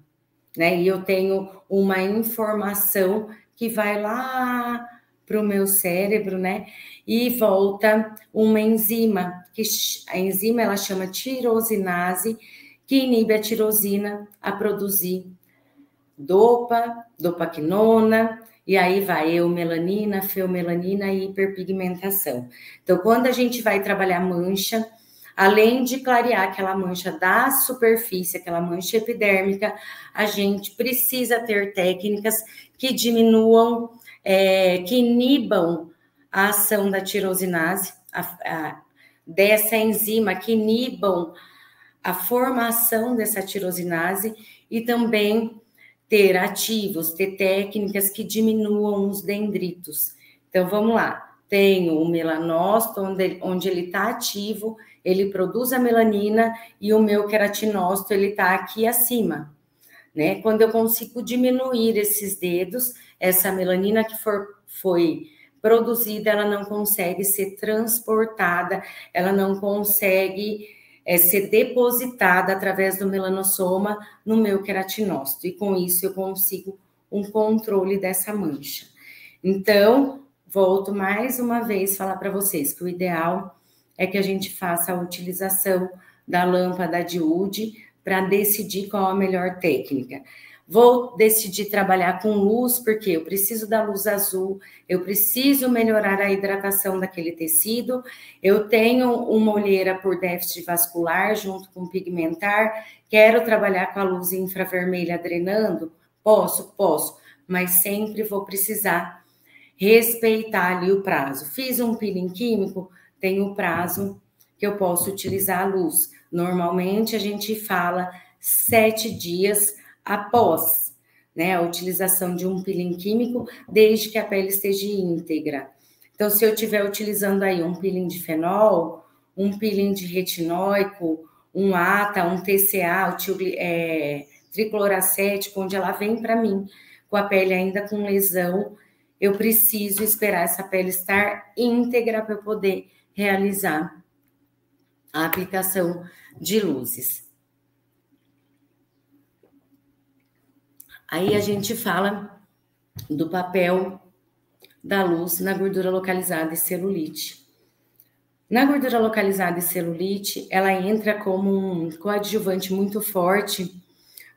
né? E eu tenho uma informação que vai lá para o meu cérebro, né? E volta uma enzima, que a enzima ela chama tirosinase, que inibe a tirosina a produzir dopaquinona, e aí vai eumelanina, feomelanina e hiperpigmentação. Então, quando a gente vai trabalhar mancha, além de clarear aquela mancha da superfície, aquela mancha epidérmica, a gente precisa ter técnicas que diminuam, que inibam a ação da tirosinase, dessa enzima, que inibam a formação dessa tirosinase e também ter ativos, ter técnicas que diminuam os dendritos. Então, vamos lá. Tenho o melanócito, onde ele está ativo, ele produz a melanina, e o meu queratinócito, ele está aqui acima, né? Quando eu consigo diminuir esses dedos, essa melanina que foi produzida, ela não consegue ser transportada, ela não consegue ser depositada através do melanossoma no meu queratinócito, e com isso eu consigo um controle dessa mancha. Então, volto mais uma vez a falar para vocês que o ideal é que a gente faça a utilização da lâmpada de Wood para decidir qual a melhor técnica. Vou decidir trabalhar com luz, porque eu preciso da luz azul, eu preciso melhorar a hidratação daquele tecido, eu tenho uma olheira por déficit vascular junto com pigmentar, quero trabalhar com a luz infravermelha drenando? Posso, mas sempre vou precisar respeitar ali o prazo. Fiz um peeling químico, tem o prazo que eu posso utilizar a luz. Normalmente a gente fala 7 dias após, né, a utilização de um peeling químico, desde que a pele esteja íntegra. Então, se eu estiver utilizando aí um peeling de fenol, um peeling de retinóico, um ATA, um TCA, o tricloracético, onde ela vem para mim com a pele ainda com lesão, eu preciso esperar essa pele estar íntegra para eu poder realizar a aplicação de luzes. Aí a gente fala do papel da luz na gordura localizada e celulite. Na gordura localizada e celulite, ela entra como um coadjuvante muito forte,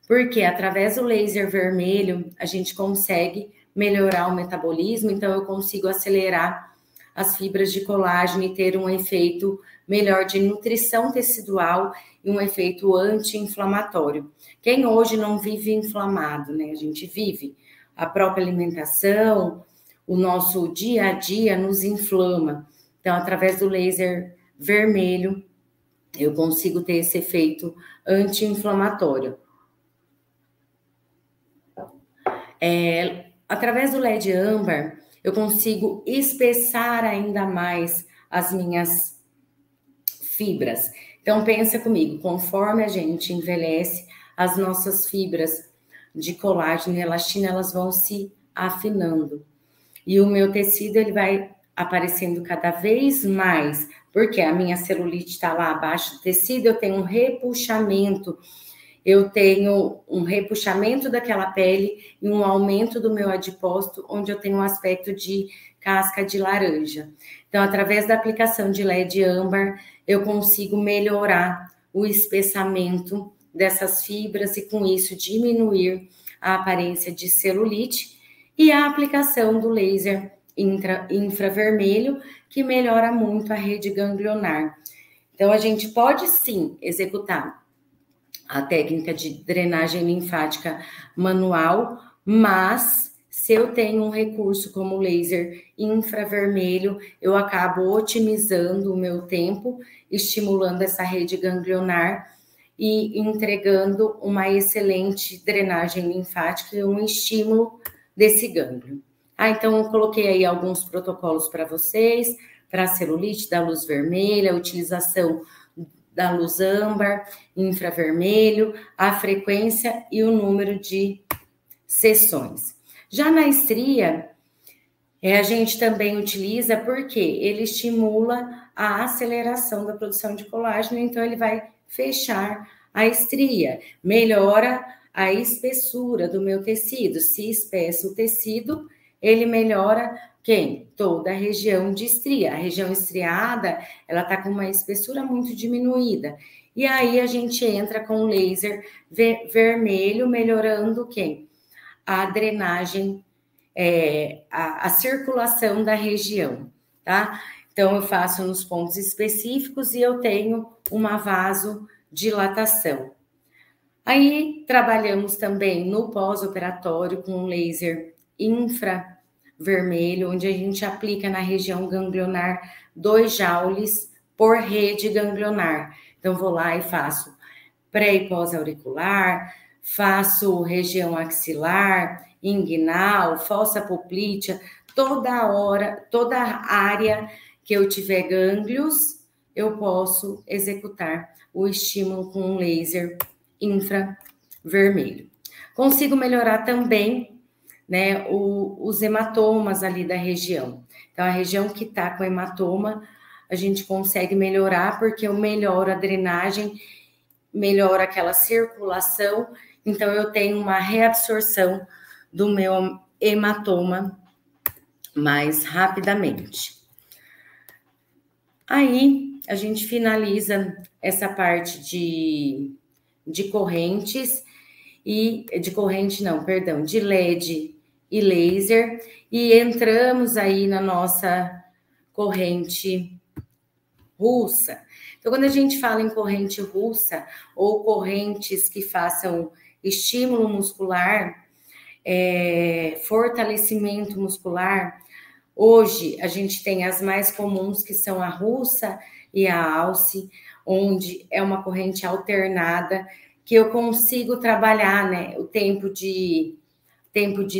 porque através do laser vermelho a gente consegue melhorar o metabolismo, então eu consigo acelerar as fibras de colágeno e ter um efeito melhor de nutrição tecidual e um efeito anti-inflamatório. Quem hoje não vive inflamado, né? A gente vive, a própria alimentação, o nosso dia a dia nos inflama. Então, através do laser vermelho, eu consigo ter esse efeito anti-inflamatório. Através do LED âmbar, eu consigo espessar ainda mais as minhas fibras. Então, pensa comigo, conforme a gente envelhece, as nossas fibras de colágeno e elastina, elas vão se afinando. E o meu tecido, ele vai aparecendo cada vez mais, porque a minha celulite está lá abaixo do tecido, eu tenho um repuxamento, daquela pele e um aumento do meu adipócito, onde eu tenho um aspecto de casca de laranja. Então, através da aplicação de LED âmbar, eu consigo melhorar o espessamento dessas fibras e, com isso, diminuir a aparência de celulite, e a aplicação do laser infravermelho, que melhora muito a rede ganglionar. Então, a gente pode, sim, executar a técnica de drenagem linfática manual, mas se eu tenho um recurso como o laser infravermelho, eu acabo otimizando o meu tempo, estimulando essa rede ganglionar e entregando uma excelente drenagem linfática e um estímulo desse gânglio. Então eu coloquei aí alguns protocolos para vocês, para a celulite, da luz vermelha, a utilização da luz âmbar, infravermelho, a frequência e o número de sessões. Já na estria, a gente também utiliza porque ele estimula a aceleração da produção de colágeno, então ele vai fechar a estria, melhora a espessura do meu tecido. Se espessa o tecido, ele melhora quem? Toda a região de estria. A região estriada, ela tá com uma espessura muito diminuída. E aí a gente entra com o laser vermelho, melhorando quem? A drenagem, a circulação da região, tá? Então, eu faço nos pontos específicos e eu tenho uma vasodilatação. Aí, trabalhamos também no pós-operatório com laser infravermelho, onde a gente aplica na região ganglionar 2 joules por rede ganglionar. Então, vou lá e faço pré e pós-auricular, faço região axilar, inguinal, fossa poplítea, toda a área que eu tiver gânglios, eu posso executar o estímulo com um laser infravermelho. Consigo melhorar também, né, os hematomas ali da região. Então, a região que está com hematoma, a gente consegue melhorar porque eu melhoro a drenagem, melhora aquela circulação, então eu tenho uma reabsorção do meu hematoma mais rapidamente. Aí, a gente finaliza essa parte de correntes de LED e laser, e entramos aí na nossa corrente russa. Então, quando a gente fala em corrente russa ou correntes que façam estímulo muscular, fortalecimento muscular, hoje a gente tem as mais comuns, que são a russa e a alce, onde é uma corrente alternada, que eu consigo trabalhar, né, o tempo de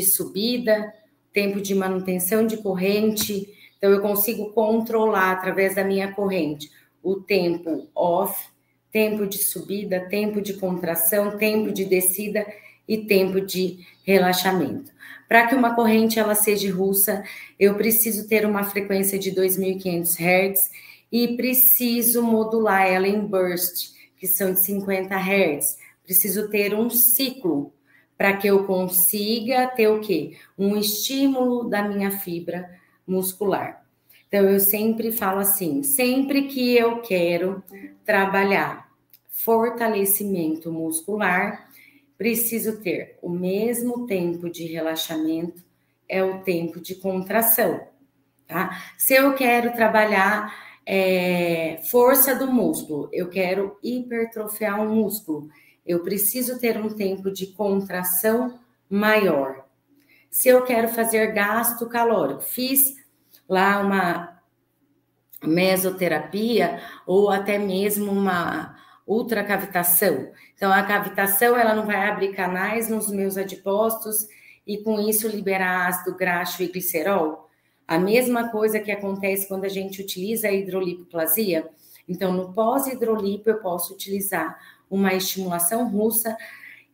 subida, tempo de manutenção de corrente. Então, eu consigo controlar através da minha corrente o tempo off, tempo de subida, tempo de contração, tempo de descida e tempo de relaxamento. Para que uma corrente ela seja russa, eu preciso ter uma frequência de 2.500 Hz e preciso modular ela em burst, que são de 50 Hz. Preciso ter um ciclo para que eu consiga ter o quê? Um estímulo da minha fibra muscular. Então, eu sempre falo assim, sempre que eu quero trabalhar fortalecimento muscular, preciso ter o mesmo tempo de relaxamento, é o tempo de contração, tá? Se eu quero trabalhar força do músculo, eu quero hipertrofiar um músculo, eu preciso ter um tempo de contração maior. Se eu quero fazer gasto calórico, fiz lá uma mesoterapia ou até mesmo uma ultracavitação. Então, a cavitação, ela não vai abrir canais nos meus adipócitos e com isso liberar ácido graxo e glicerol. A mesma coisa que acontece quando a gente utiliza a hidrolipoplasia. Então, no pós-hidrolipo, eu posso utilizar uma estimulação russa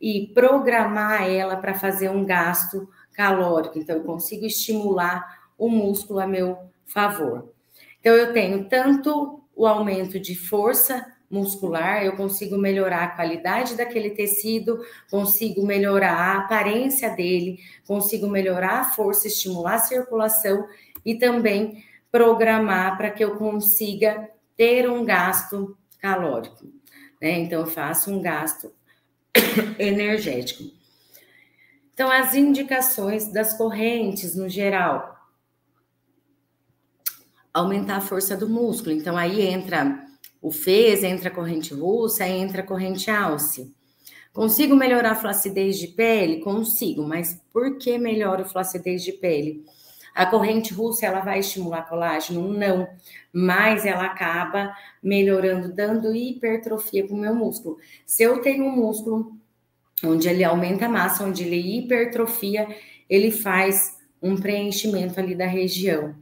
e programar ela para fazer um gasto calórico. Então, eu consigo estimular o músculo a meu favor. Então, eu tenho tanto o aumento de força muscular, eu consigo melhorar a qualidade daquele tecido, consigo melhorar a aparência dele, consigo melhorar a força, estimular a circulação e também programar para que eu consiga ter um gasto calórico, né? Então, eu faço um gasto energético. Então, as indicações das correntes, no geral, aumentar a força do músculo. Então, aí entra o fez, entra a corrente russa, entra a corrente alce. Consigo melhorar a flacidez de pele? Consigo, mas por que melhora a flacidez de pele? A corrente russa, ela vai estimular colágeno? Não, mas ela acaba melhorando, dando hipertrofia para o meu músculo. Se eu tenho um músculo onde ele aumenta a massa, onde ele hipertrofia, ele faz um preenchimento ali da região.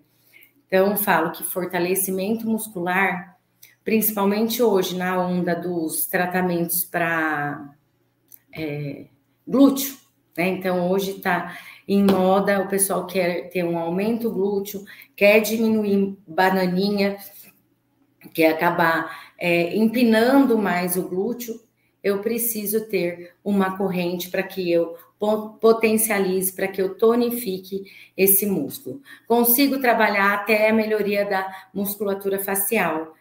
Então, falo que fortalecimento muscular, principalmente hoje, na onda dos tratamentos para glúteo, né? Então, hoje está em moda, o pessoal quer ter um aumento glúteo, quer diminuir bananinha, quer acabar empinando mais o glúteo. Eu preciso ter uma corrente para que eu potencialize, para que eu tonifique esse músculo. Consigo trabalhar até a melhoria da musculatura facial.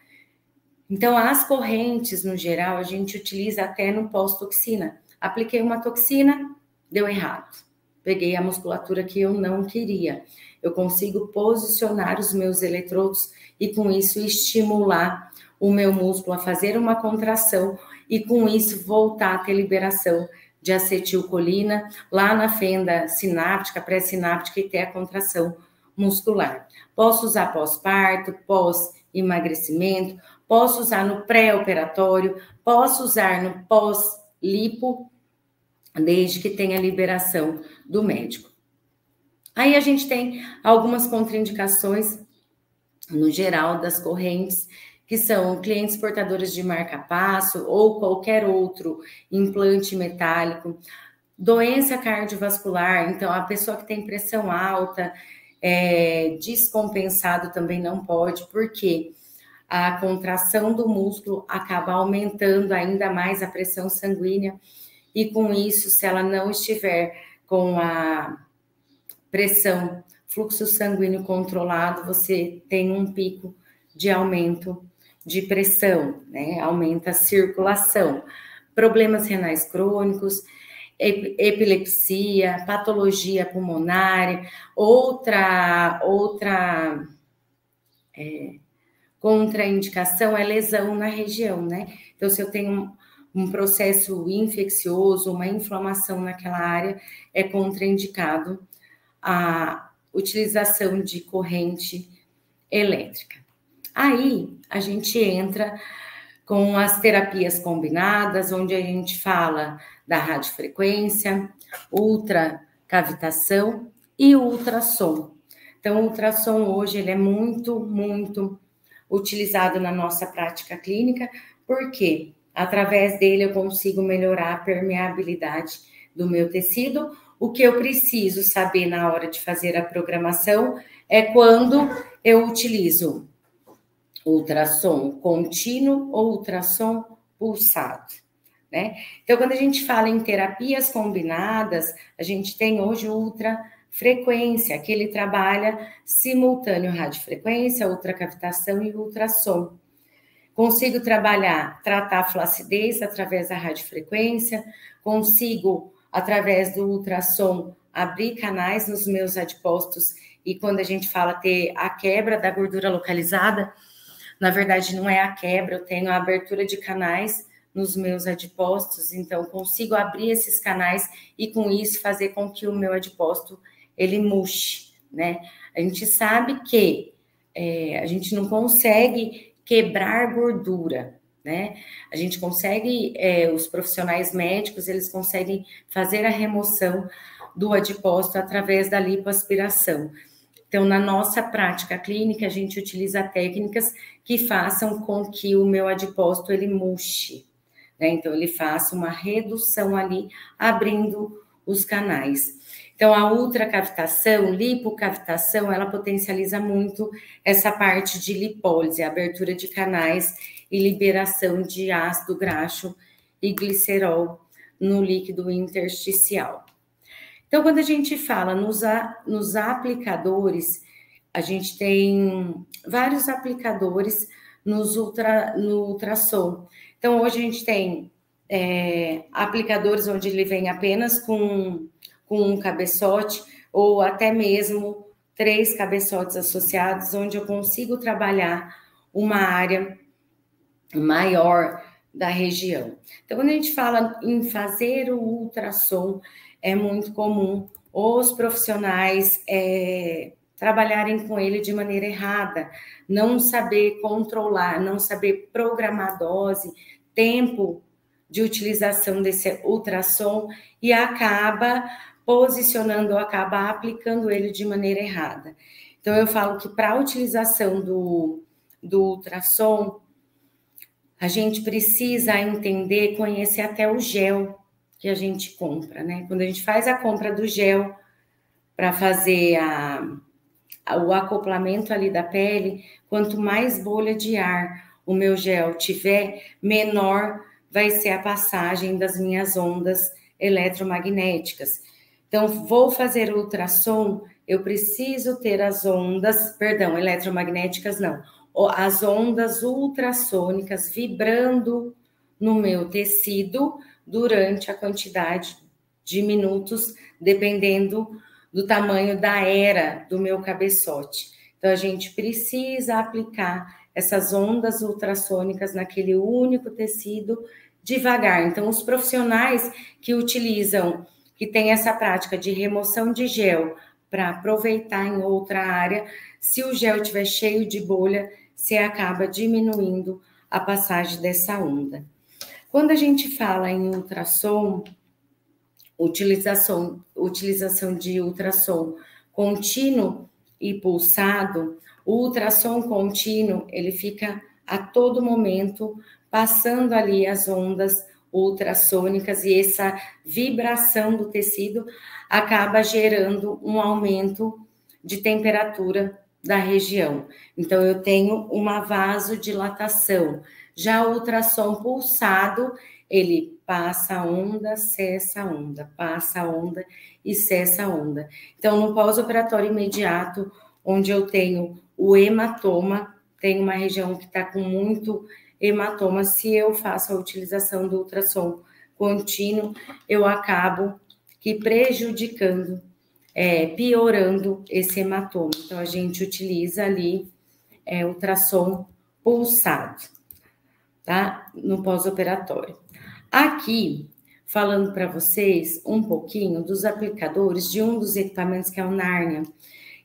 Então, as correntes, no geral, a gente utiliza até no pós-toxina. Apliquei uma toxina, deu errado. Peguei a musculatura que eu não queria. Eu consigo posicionar os meus eletrodos e, com isso, estimular o meu músculo a fazer uma contração e, com isso, voltar a ter liberação de acetilcolina lá na fenda sináptica, pré-sináptica e ter a contração muscular. Posso usar pós-parto, pós-emagrecimento, posso usar no pré-operatório, posso usar no pós-lipo, desde que tenha liberação do médico. Aí a gente tem algumas contraindicações, no geral, das correntes, que são clientes portadores de marca-passo ou qualquer outro implante metálico, doença cardiovascular, então a pessoa que tem pressão alta, descompensado também não pode, porque a contração do músculo acaba aumentando ainda mais a pressão sanguínea, e com isso, se ela não estiver com a pressão, fluxo sanguíneo controlado, você tem um pico de aumento de pressão, né? Aumenta a circulação. Problemas renais crônicos, epilepsia, patologia pulmonar, outra contraindicação é lesão na região, né? Então, se eu tenho um processo infeccioso, uma inflamação naquela área, é contraindicado a utilização de corrente elétrica. Aí, a gente entra com as terapias combinadas, onde a gente fala da radiofrequência, ultracavitação e ultrassom. Então, o ultrassom hoje ele é muito utilizado na nossa prática clínica, porque através dele eu consigo melhorar a permeabilidade do meu tecido. O que eu preciso saber na hora de fazer a programação é quando eu utilizo ultrassom contínuo ou ultrassom pulsado, né? Então, quando a gente fala em terapias combinadas, a gente tem hoje o ultrafrequência, que ele trabalha simultâneo radiofrequência, ultracavitação e ultrassom. Consigo tratar a flacidez através da radiofrequência, consigo, através do ultrassom, abrir canais nos meus adipócitos, e quando a gente fala ter a quebra da gordura localizada, na verdade não é a quebra, eu tenho a abertura de canais nos meus adipócitos, então consigo abrir esses canais e com isso fazer com que o meu adipócito ele murche, né? A gente sabe que a gente não consegue quebrar gordura, né? A gente consegue, os profissionais médicos, eles conseguem fazer a remoção do adipócito através da lipoaspiração. Então, na nossa prática clínica, a gente utiliza técnicas que façam com que o meu adipócito ele murche, né? Então, ele faça uma redução ali, abrindo os canais. Então, a ultracavitação, lipocavitação, ela potencializa muito essa parte de lipólise, abertura de canais e liberação de ácido graxo e glicerol no líquido intersticial. Então, quando a gente fala nos aplicadores, a gente tem vários aplicadores no ultrassom. Então, hoje a gente tem aplicadores onde ele vem apenas com um cabeçote, ou até mesmo 3 cabeçotes associados, onde eu consigo trabalhar uma área maior da região. Então, quando a gente fala em fazer o ultrassom, é muito comum os profissionais trabalharem com ele de maneira errada, não saber controlar, não saber programar dose, tempo de utilização desse ultrassom, e acaba posicionando ou acaba aplicando ele de maneira errada. Então, eu falo que para a utilização do ultrassom, a gente precisa entender, conhecer até o gel que a gente compra, né? Quando a gente faz a compra do gel para fazer o acoplamento ali da pele, quanto mais bolha de ar o meu gel tiver, menor vai ser a passagem das minhas ondas eletromagnéticas. Então, vou fazer o ultrassom, eu preciso ter as ondas, perdão, eletromagnéticas não, as ondas ultrassônicas vibrando no meu tecido durante a quantidade de minutos, dependendo do tamanho da era do meu cabeçote. Então, a gente precisa aplicar essas ondas ultrassônicas naquele único tecido devagar. Então, os profissionais que utilizam, que tem essa prática de remoção de gel para aproveitar em outra área, se o gel estiver cheio de bolha, você acaba diminuindo a passagem dessa onda. Quando a gente fala em ultrassom, utilização de ultrassom contínuo e pulsado, o ultrassom contínuo, ele fica a todo momento passando ali as ondas ultrassônicas e essa vibração do tecido acaba gerando um aumento de temperatura da região. Então, eu tenho uma vasodilatação. Já o ultrassom pulsado, ele passa a onda, cessa a onda, passa a onda e cessa a onda. Então, no pós-operatório imediato, onde eu tenho o hematoma, tem uma região que está com muito hematoma, se eu faço a utilização do ultrassom contínuo, eu acabo que prejudicando, piorando esse hematoma. Então, a gente utiliza ali ultrassom pulsado, tá? No pós-operatório. Aqui, falando para vocês um pouquinho dos aplicadores de um dos equipamentos que é o Narnia,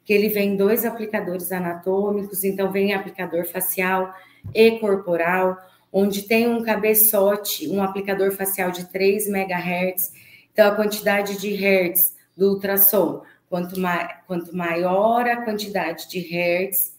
que ele vem 2 aplicadores anatômicos, então vem aplicador facial e corporal, onde tem um cabeçote, um aplicador facial de 3 MHz, então a quantidade de hertz do ultrassom, quanto maior a quantidade de hertz,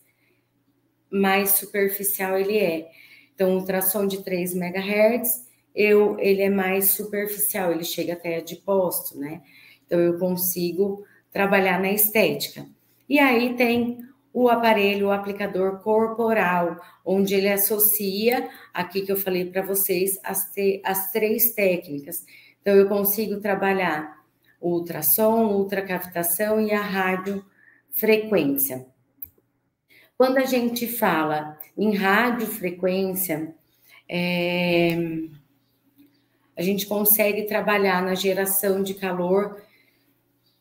mais superficial ele é. Então, o ultrassom de 3 MHz, ele é mais superficial, ele chega até adipócito, né? Então, eu consigo trabalhar na estética. E aí tem o aparelho, o aplicador corporal, onde ele associa, aqui que eu falei para vocês, as 3 técnicas. Então, eu consigo trabalhar o ultrassom, ultracavitação e a radiofrequência. Quando a gente fala em radiofrequência, a gente consegue trabalhar na geração de calor,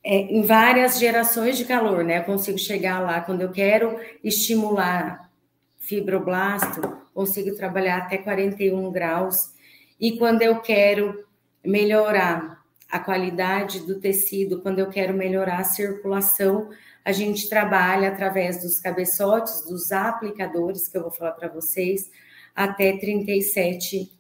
em várias gerações de calor, né? Eu consigo chegar lá quando eu quero estimular fibroblasto, consigo trabalhar até 41 graus. E quando eu quero melhorar a qualidade do tecido, quando eu quero melhorar a circulação, a gente trabalha através dos cabeçotes, dos aplicadores, que eu vou falar para vocês, até 37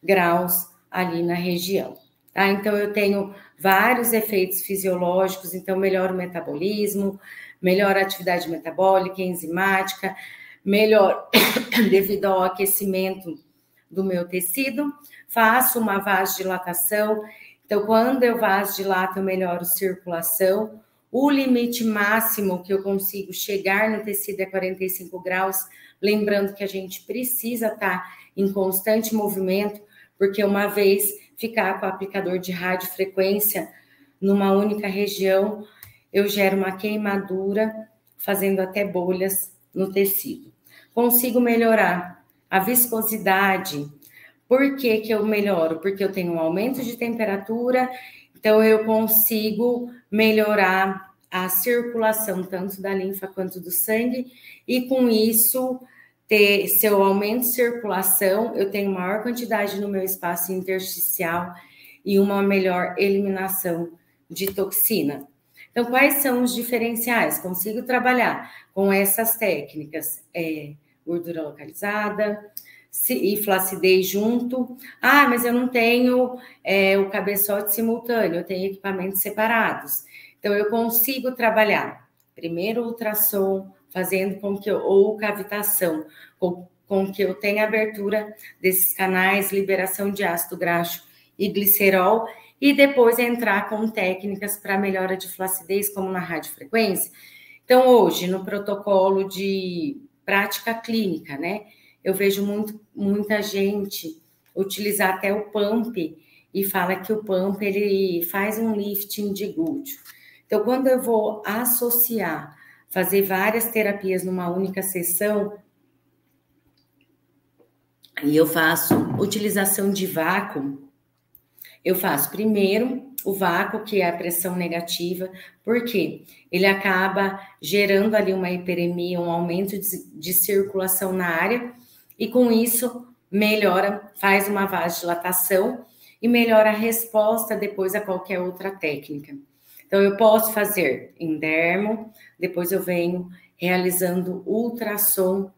graus ali na região. Tá? Então, eu tenho vários efeitos fisiológicos, então, melhora o metabolismo, melhora a atividade metabólica, enzimática, melhor devido ao aquecimento do meu tecido, faço uma vasodilatação, então, quando eu vasodilato, eu melhoro a circulação, o limite máximo que eu consigo chegar no tecido é 45 graus, lembrando que a gente precisa estar em constante movimento, porque uma vez ficar com o aplicador de radiofrequência numa única região, eu gero uma queimadura, fazendo até bolhas no tecido. Consigo melhorar a viscosidade. Por que que eu melhoro? Porque eu tenho um aumento de temperatura, então eu consigo melhorar a circulação tanto da linfa quanto do sangue, e com isso, se eu aumento circulação, eu tenho maior quantidade no meu espaço intersticial e uma melhor eliminação de toxina. Então, quais são os diferenciais? Consigo trabalhar com essas técnicas, gordura localizada, e flacidez junto. Ah, mas eu não tenho o cabeçote simultâneo, eu tenho equipamentos separados. Então, eu consigo trabalhar primeiro ultrassom, fazendo com que ou cavitação, com que eu tenha abertura desses canais, liberação de ácido graxo e glicerol, e depois entrar com técnicas para melhora de flacidez, como na radiofrequência. Então, hoje, no protocolo de prática clínica, né, eu vejo muita gente utilizar até o pump e fala que o pump, ele faz um lifting de glúteo. Então, quando eu vou associar, fazer várias terapias numa única sessão, e eu faço utilização de vácuo, eu faço primeiro o vácuo, que é a pressão negativa, porque ele acaba gerando ali uma hiperemia, um aumento de circulação na área, e com isso melhora, faz uma vasodilatação e melhora a resposta depois a qualquer outra técnica. Então, eu posso fazer em dermo, depois eu venho realizando ultrassom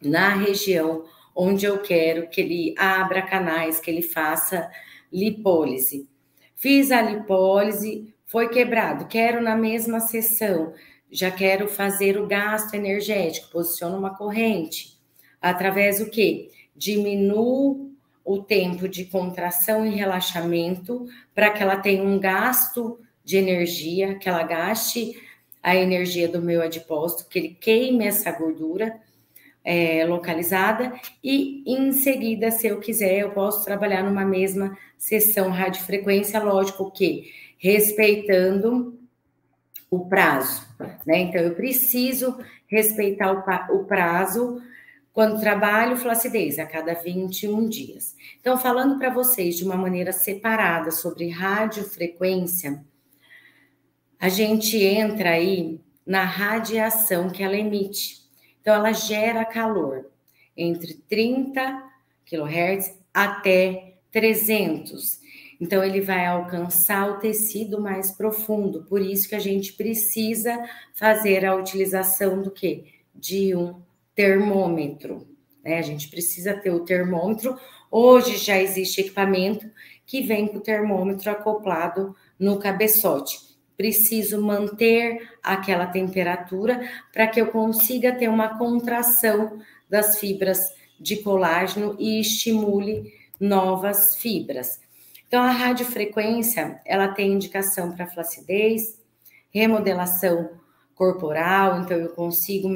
na região onde eu quero que ele abra canais, que ele faça lipólise. Fiz a lipólise, foi quebrado, quero na mesma sessão, já quero fazer o gasto energético, posiciono uma corrente, através do quê? Diminuo o tempo de contração e relaxamento para que ela tenha um gasto de energia, que ela gaste a energia do meu adipócito, que ele queime essa gordura localizada, e em seguida, se eu quiser, eu posso trabalhar numa mesma sessão radiofrequência, lógico que respeitando o prazo, né? Então, eu preciso respeitar o prazo quando trabalho flacidez, a cada 21 dias. Então, falando para vocês de uma maneira separada sobre radiofrequência, a gente entra aí na radiação que ela emite. Então, ela gera calor entre 30 kHz até 300. Então, ele vai alcançar o tecido mais profundo. Por isso que a gente precisa fazer a utilização do quê? De um termômetro. A gente precisa ter o termômetro. Hoje já existe equipamento que vem com o termômetro acoplado no cabeçote. Preciso manter aquela temperatura para que eu consiga ter uma contração das fibras de colágeno e estimule novas fibras. Então, a radiofrequência, ela tem indicação para flacidez, remodelação corporal, então eu consigo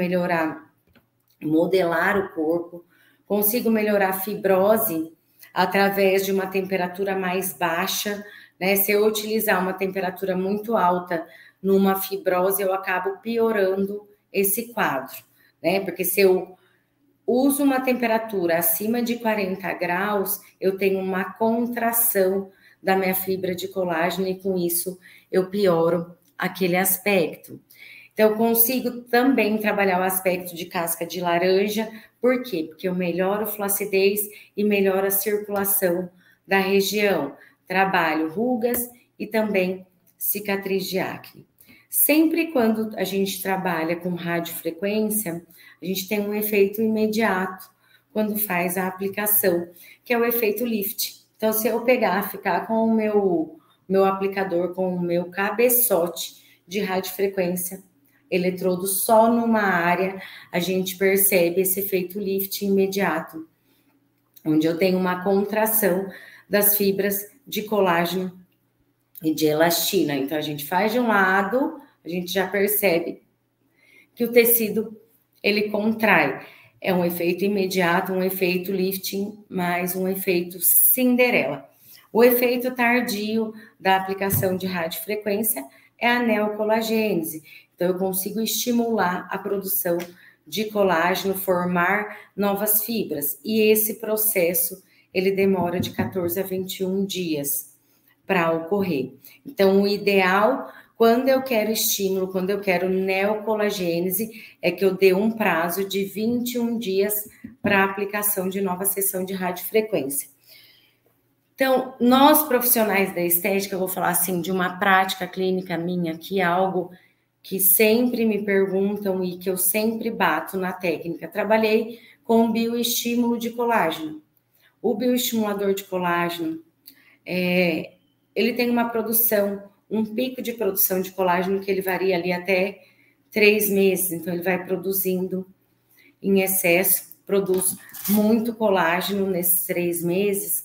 modelar o corpo, consigo melhorar a fibrose através de uma temperatura mais baixa, né? Se eu utilizar uma temperatura muito alta numa fibrose, eu acabo piorando esse quadro, né? Porque se eu uso uma temperatura acima de 40 graus, eu tenho uma contração da minha fibra de colágeno e com isso eu pioro aquele aspecto. Então, eu consigo também trabalhar o aspecto de casca de laranja. Por quê? Porque eu melhoro a flacidez e melhoro a circulação da região. Trabalho rugas e também cicatriz de acne. Sempre quando a gente trabalha com radiofrequência, a gente tem um efeito imediato quando faz a aplicação, que é o efeito lift. Então, se eu ficar com o meu aplicador, com o meu cabeçote de radiofrequência, eletrodo só numa área, a gente percebe esse efeito lift imediato, onde eu tenho uma contração das fibras de colágeno e de elastina. Então, a gente faz de um lado, a gente já percebe que o tecido, ele contrai. É um efeito imediato, um efeito lifting, mais um efeito Cinderela. O efeito tardio da aplicação de radiofrequência é a neocolagênese. Então, eu consigo estimular a produção de colágeno, formar novas fibras. E esse processo, ele demora de 14 a 21 dias para ocorrer. Então, o ideal, quando eu quero estímulo, quando eu quero neocolagênese, é que eu dê um prazo de 21 dias para a aplicação de nova sessão de radiofrequência. Então, nós profissionais da estética, eu vou falar assim, de uma prática clínica minha, que é algo que sempre me perguntam e que eu sempre bato na técnica. Trabalhei com bioestímulo de colágeno. O bioestimulador de colágeno, ele tem uma produção, um pico de produção de colágeno que ele varia ali até 3 meses, então ele vai produzindo em excesso, produz muito colágeno nesses 3 meses.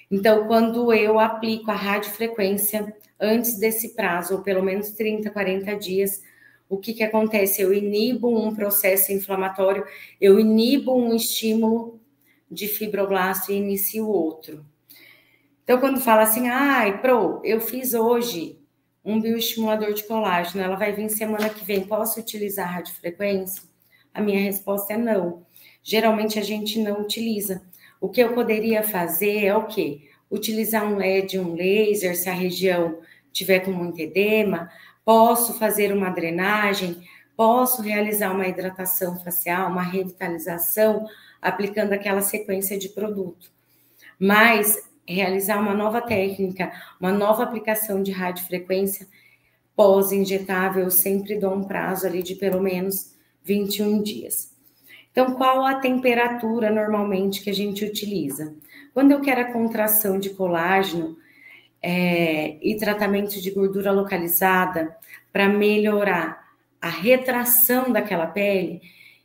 Então, quando eu aplico a radiofrequência antes desse prazo, ou pelo menos 30, 40 dias, o que acontece? Eu inibo um processo inflamatório, eu inibo um estímulo de fibroblasto e inicio outro. Então, quando fala assim, eu fiz hoje um bioestimulador de colágeno, ela vai vir semana que vem, posso utilizar a radiofrequência? A minha resposta é não. Geralmente a gente não utiliza. O que eu poderia fazer é o quê? Utilizar um LED, um laser, se a região tiver com muito edema, posso fazer uma drenagem, posso realizar uma hidratação facial, uma revitalização, aplicando aquela sequência de produto. Mas realizar uma nova técnica, uma nova aplicação de radiofrequência pós-injetável, eu sempre dou um prazo ali de pelo menos 21 dias. Então, qual a temperatura normalmente que a gente utiliza? Quando eu quero a contração de colágeno e tratamento de gordura localizada para melhorar a retração daquela pele,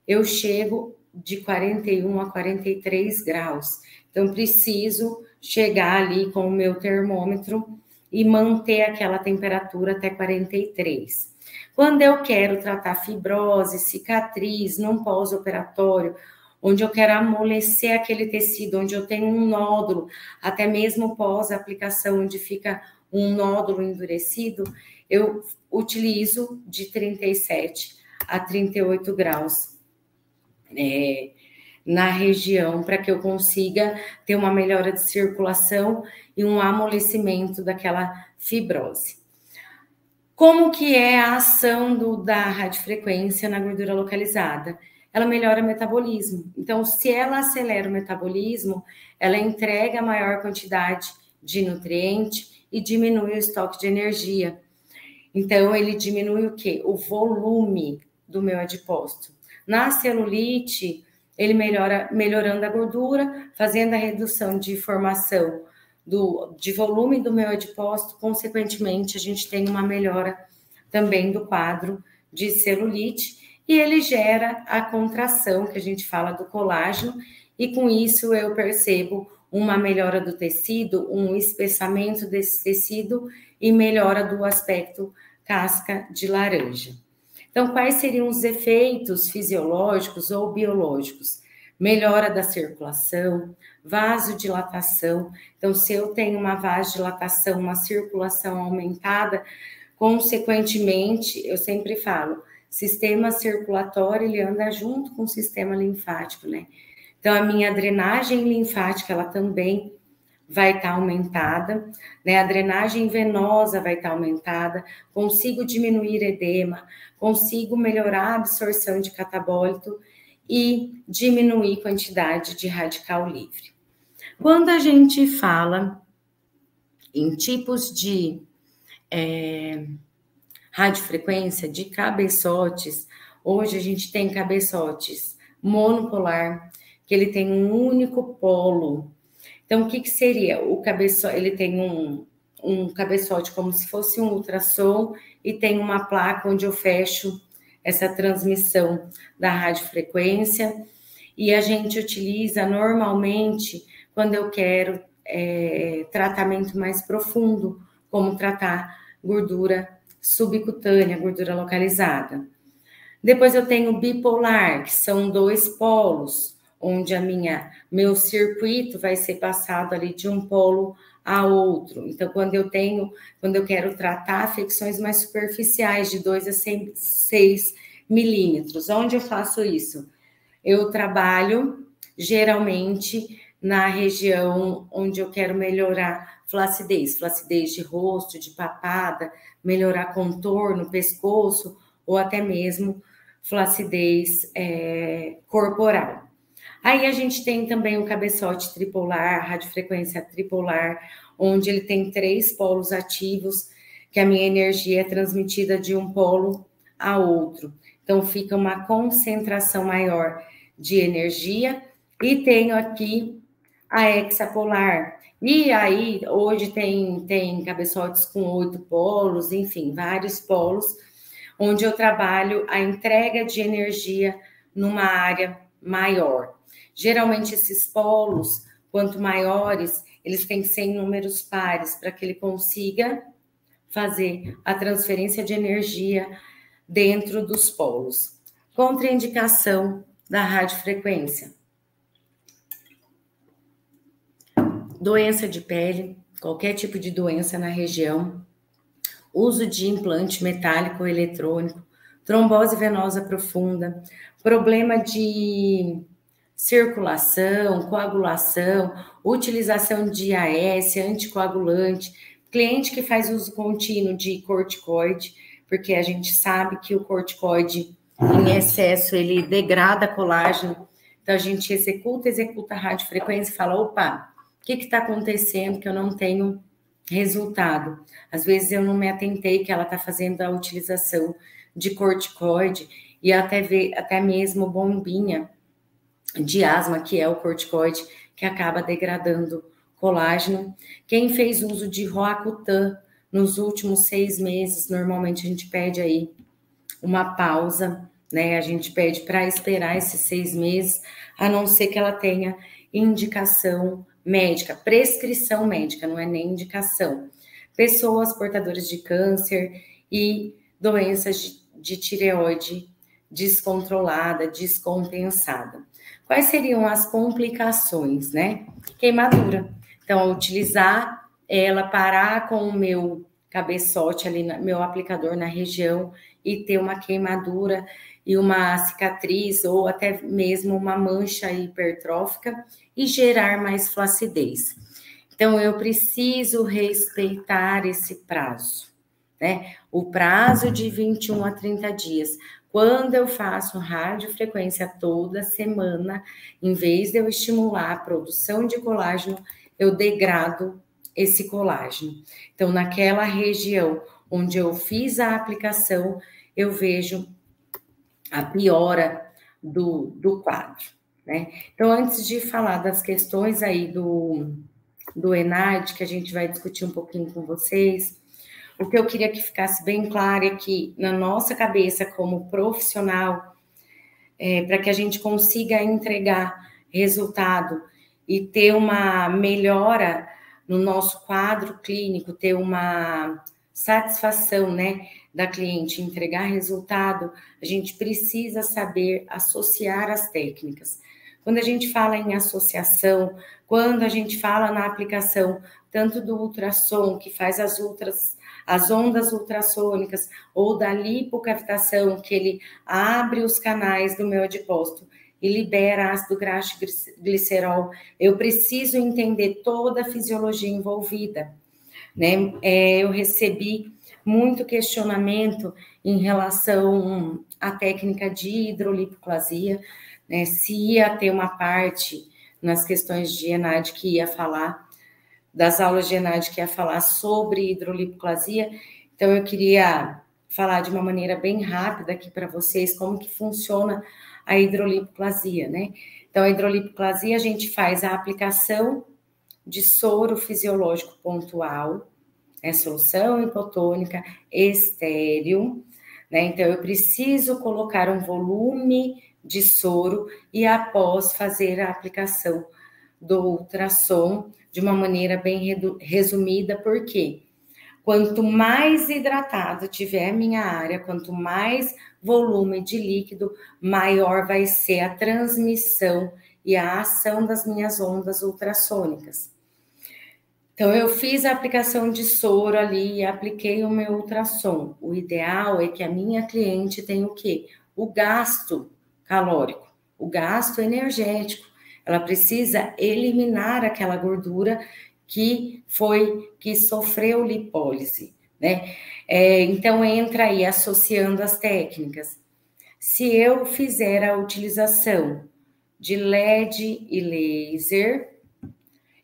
eu chego de 41 a 43 graus. Então, preciso chegar ali com o meu termômetro e manter aquela temperatura até 43. Quando eu quero tratar fibrose, cicatriz, num pós-operatório, onde eu quero amolecer aquele tecido, onde eu tenho um nódulo, até mesmo pós-aplicação, onde fica um nódulo endurecido, eu utilizo de 37 a 38 graus na região, para que eu consiga ter uma melhora de circulação e um amolecimento daquela fibrose. Como que é a ação da radiofrequência na gordura localizada? Ela melhora o metabolismo. Então, se ela acelera o metabolismo, ela entrega maior quantidade de nutriente e diminui o estoque de energia. Então, ele diminui o quê? O volume do meu adipócito. Na celulite, ele melhorando a gordura, fazendo a redução de formação de volume do meu adipócito, consequentemente, a gente tem uma melhora também do quadro de celulite, e ele gera a contração, que a gente fala do colágeno, e com isso eu percebo uma melhora do tecido, um espessamento desse tecido e melhora do aspecto casca de laranja. Então, quais seriam os efeitos fisiológicos ou biológicos? Melhora da circulação, vasodilatação. Então, se eu tenho uma vasodilatação, uma circulação aumentada, consequentemente, eu sempre falo, sistema circulatório, ele anda junto com o sistema linfático, né? Então, a minha drenagem linfática, ela também vai estar aumentada, né? A drenagem venosa vai estar aumentada, consigo diminuir edema, consigo melhorar a absorção de catabólito e diminuir a quantidade de radical livre. Quando a gente fala em tipos de radiofrequência, de cabeçotes, hoje a gente tem cabeçotes monopolar, que ele tem um único polo. Então, o que seria? O cabeçote, ele tem um cabeçote como se fosse um ultrassom e tem uma placa onde eu fecho essa transmissão da radiofrequência, e a gente utiliza normalmente quando eu quero tratamento mais profundo, como tratar gordura subcutânea, gordura localizada. Depois eu tenho bipolar, que são 2 polos, onde meu circuito vai ser passado ali de um polo a outro. Então, quando eu quero tratar afecções mais superficiais, de 2 a 6 milímetros, onde eu faço isso? Eu trabalho, geralmente, na região onde eu quero melhorar flacidez de rosto, de papada, melhorar contorno, pescoço, ou até mesmo flacidez corporal. Aí a gente tem também o cabeçote tripolar, radiofrequência tripolar, onde ele tem 3 polos ativos, que a minha energia é transmitida de um polo a outro. Então, fica uma concentração maior de energia, e tenho aqui a hexapolar. E aí, hoje tem cabeçotes com 8 polos, enfim, vários polos, onde eu trabalho a entrega de energia numa área maior. Geralmente, esses polos, quanto maiores, eles têm que ser em números pares, para que ele consiga fazer a transferência de energia dentro dos polos. Contraindicação da radiofrequência. Doença de pele, qualquer tipo de doença na região, uso de implante metálico ou eletrônico, trombose venosa profunda, problema de circulação, coagulação, utilização de AS, anticoagulante, cliente que faz uso contínuo de corticoide, porque a gente sabe que o corticoide em excesso, ele degrada colágeno, então a gente executa a radiofrequência e fala, opa, o que está acontecendo que eu não tenho resultado? Às vezes eu não me atentei que ela está fazendo a utilização de corticoide e até mesmo bombinha de asma, que é o corticoide, que acaba degradando colágeno. Quem fez uso de Roacutan nos últimos 6 meses, normalmente a gente pede aí uma pausa, né? A gente pede para esperar esses 6 meses, a não ser que ela tenha indicação médica, prescrição médica, não é nem indicação. Pessoas portadoras de câncer e doenças de tireoide descontrolada, descompensada. Quais seriam as complicações, né? Queimadura. Então, utilizar ela, parar com o meu cabeçote ali, meu aplicador na região e ter uma queimadura e uma cicatriz ou até mesmo uma mancha hipertrófica e gerar mais flacidez. Então, eu preciso respeitar esse prazo, né? O prazo de 21 a 30 dias. Quando eu faço radiofrequência toda semana, em vez de eu estimular a produção de colágeno, eu degrado esse colágeno. Então, naquela região onde eu fiz a aplicação, eu vejo a piora do quadro, né? Então, antes de falar das questões aí do ENAD, que a gente vai discutir um pouquinho com vocês, o que eu queria que ficasse bem claro é que, na nossa cabeça, como profissional, para que a gente consiga entregar resultado e ter uma melhora no nosso quadro clínico, ter uma satisfação, né, da cliente, entregar resultado, a gente precisa saber associar as técnicas. Quando a gente fala em associação, quando a gente fala na aplicação tanto do ultrassom, que faz as ondas ultrassônicas, ou da lipocavitação, que ele abre os canais do meu adipócito e libera ácido graxo glicerol, eu preciso entender toda a fisiologia envolvida, né? Eu recebi muito questionamento em relação à técnica de hidrolipoplasia, né? Se ia ter uma parte nas questões de ENAD que ia falar, das aulas de ENAD que ia falar sobre hidrolipoplasia, então eu queria falar de uma maneira bem rápida aqui para vocês como que funciona a hidrolipoplasia, né? Então, a hidrolipoplasia, a gente faz a aplicação de soro fisiológico pontual, solução hipotônica estéril, né? Então, eu preciso colocar um volume de soro e após fazer a aplicação do ultrassom de uma maneira bem resumida, porque quanto mais hidratado tiver a minha área, quanto mais volume de líquido, maior vai ser a transmissão e a ação das minhas ondas ultrassônicas. Então, eu fiz a aplicação de soro ali e apliquei o meu ultrassom. O ideal é que a minha cliente tenha o quê? O gasto calórico, o gasto energético. Ela precisa eliminar aquela gordura que sofreu lipólise, né? Então, entra aí associando as técnicas. Se eu fizer a utilização de LED e laser,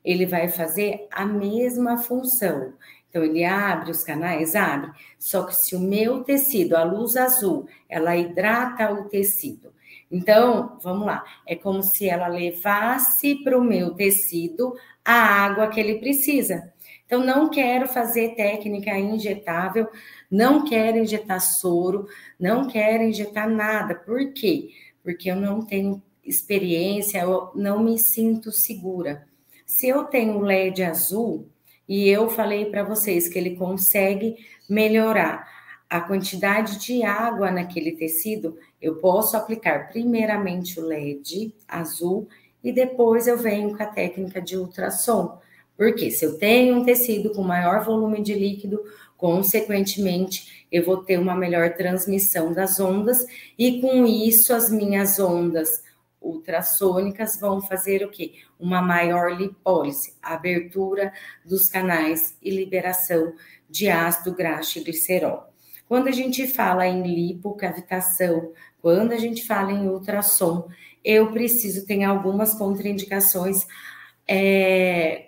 ele vai fazer a mesma função. Então, ele abre os canais? Abre. Só que se o meu tecido, a luz azul, ela hidrata o tecido. Então, vamos lá, é como se ela levasse para o meu tecido a água que ele precisa. Então, não quero fazer técnica injetável, não quero injetar soro, não quero injetar nada. Por quê? Porque eu não tenho experiência, eu não me sinto segura. Se eu tenho LED azul, e eu falei para vocês que ele consegue melhorar a quantidade de água naquele tecido, eu posso aplicar primeiramente o LED azul e depois eu venho com a técnica de ultrassom. Porque se eu tenho um tecido com maior volume de líquido, consequentemente, eu vou ter uma melhor transmissão das ondas e com isso as minhas ondas ultrassônicas vão fazer o quê? Uma maior lipólise, abertura dos canais e liberação de ácido graxo e glicerol. Quando a gente fala em lipocavitação, quando a gente fala em ultrassom, eu preciso ter algumas contraindicações,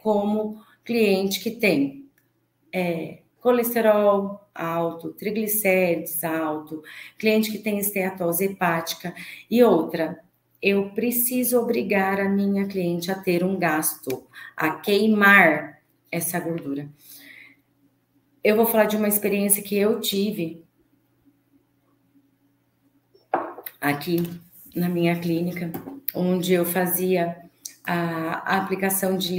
como cliente que tem colesterol alto, triglicérides alto, cliente que tem esteatose hepática e outra. Eu preciso obrigar a minha cliente a ter um gasto, a queimar essa gordura. Eu vou falar de uma experiência que eu tive aqui na minha clínica, onde eu fazia a aplicação de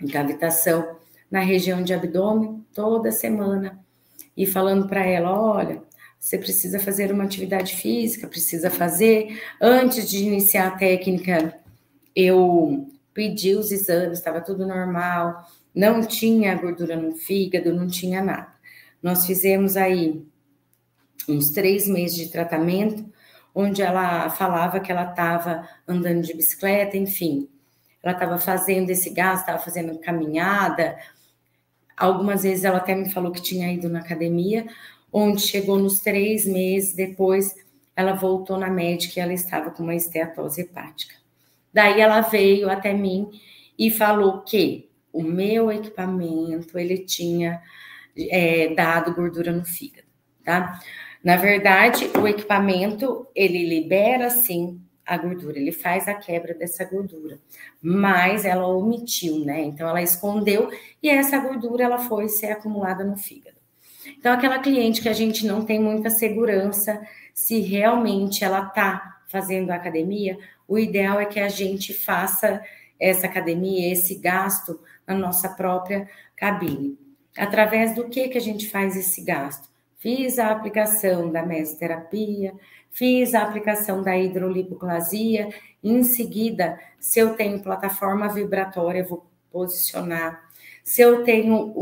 lipocavitação na região de abdômen toda semana e falando para ela, olha, você precisa fazer uma atividade física, precisa fazer. Antes de iniciar a técnica, eu pedi os exames, estava tudo normal, não tinha gordura no fígado, não tinha nada. Nós fizemos aí uns 3 meses de tratamento, onde ela falava que ela estava andando de bicicleta, enfim. Ela estava fazendo esse gasto, estava fazendo caminhada. Algumas vezes ela até me falou que tinha ido na academia, onde chegou nos 3 meses, depois ela voltou na médica e ela estava com uma esteatose hepática. Daí ela veio até mim e falou que o meu equipamento, ele tinha dado gordura no fígado, tá? Na verdade, o equipamento, ele libera, sim, a gordura, ele faz a quebra dessa gordura, mas ela omitiu, né? Então, ela escondeu e essa gordura, ela foi ser acumulada no fígado. Então, aquela cliente que a gente não tem muita segurança se realmente ela tá fazendo a academia, o ideal é que a gente faça essa academia, esse gasto na nossa própria cabine. Através do que a gente faz esse gasto? Fiz a aplicação da mesoterapia, fiz a aplicação da hidrolipoplasia, em seguida, se eu tenho plataforma vibratória, eu vou posicionar. Se eu tenho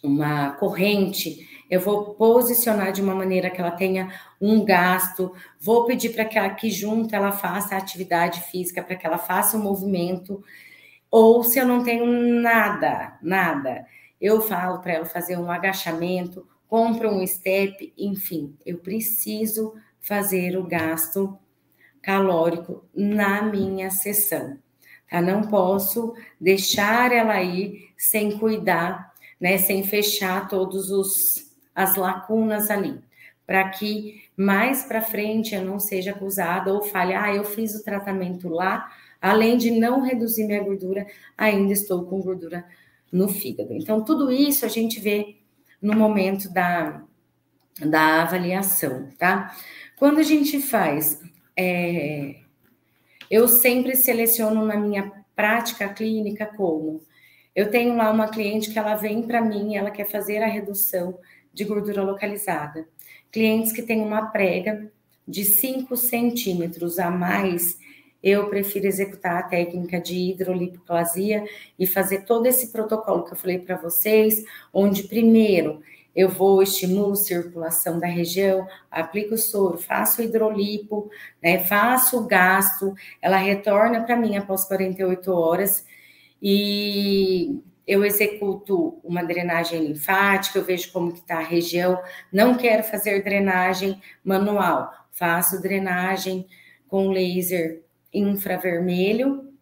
uma corrente, eu vou posicionar de uma maneira que ela tenha um gasto, vou pedir para que aqui junto ela faça a atividade física, para que ela faça o movimento, ou se eu não tenho nada, eu falo para ela fazer um agachamento, compra um step, enfim, eu preciso fazer o gasto calórico na minha sessão, tá? Não posso deixar ela ir sem cuidar, né, sem fechar todos as lacunas ali, para que mais para frente eu não seja acusada ou fale, eu fiz o tratamento lá, além de não reduzir minha gordura, ainda estou com gordura no fígado. Então, tudo isso a gente vê no momento da avaliação, tá? Quando a gente faz, eu sempre seleciono na minha prática clínica como eu tenho lá uma cliente que ela vem para mim, ela quer fazer a redução de gordura localizada. Clientes que têm uma prega de 5 centímetros a mais, eu prefiro executar a técnica de hidrolipoplasia e fazer todo esse protocolo que eu falei para vocês, onde primeiro eu vou estimulo a circulação da região, aplico o soro, faço o hidrolipo, né, faço o gasto, ela retorna para mim após 48 horas, e eu executo uma drenagem linfática, eu vejo como que está a região, não quero fazer drenagem manual, faço drenagem com laser infravermelho,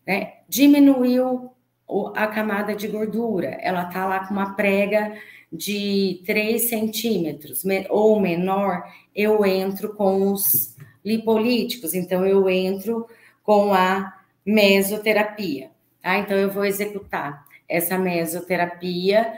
né? Diminuiu a camada de gordura, ela tá lá com uma prega de 3 centímetros ou menor, eu entro com os lipolíticos, então eu entro com a mesoterapia, tá? Então eu vou executar essa mesoterapia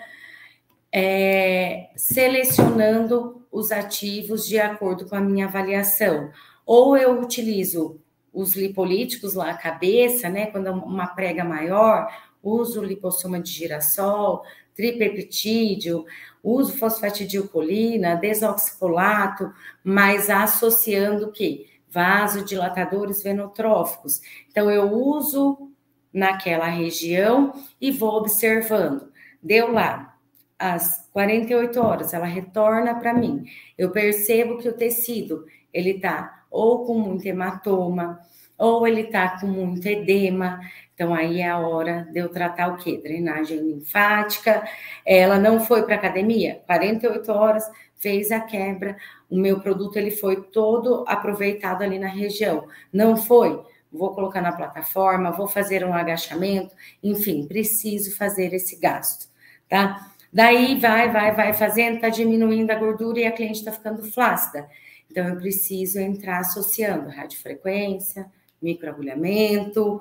selecionando os ativos de acordo com a minha avaliação. Ou eu utilizo os lipolíticos lá, a cabeça, né? Quando é uma prega maior, uso lipossoma de girassol, tripeptídeo, uso fosfatidilcolina, desoxifolato, mas associando o quê? Vasodilatadores venotróficos. Então, eu uso naquela região e vou observando. Deu lá, às 48 horas, ela retorna para mim. Eu percebo que o tecido, ele tá ou com muito hematoma, ou ele tá com muito edema. Então, aí é a hora de eu tratar o quê? Drenagem linfática. Ela não foi para academia? 48 horas, fez a quebra. O meu produto, ele foi todo aproveitado ali na região. Não foi? Vou colocar na plataforma, vou fazer um agachamento. Enfim, preciso fazer esse gasto, tá? Daí vai fazendo, tá diminuindo a gordura e a cliente tá ficando flácida. Então, eu preciso entrar associando radiofrequência, microagulhamento,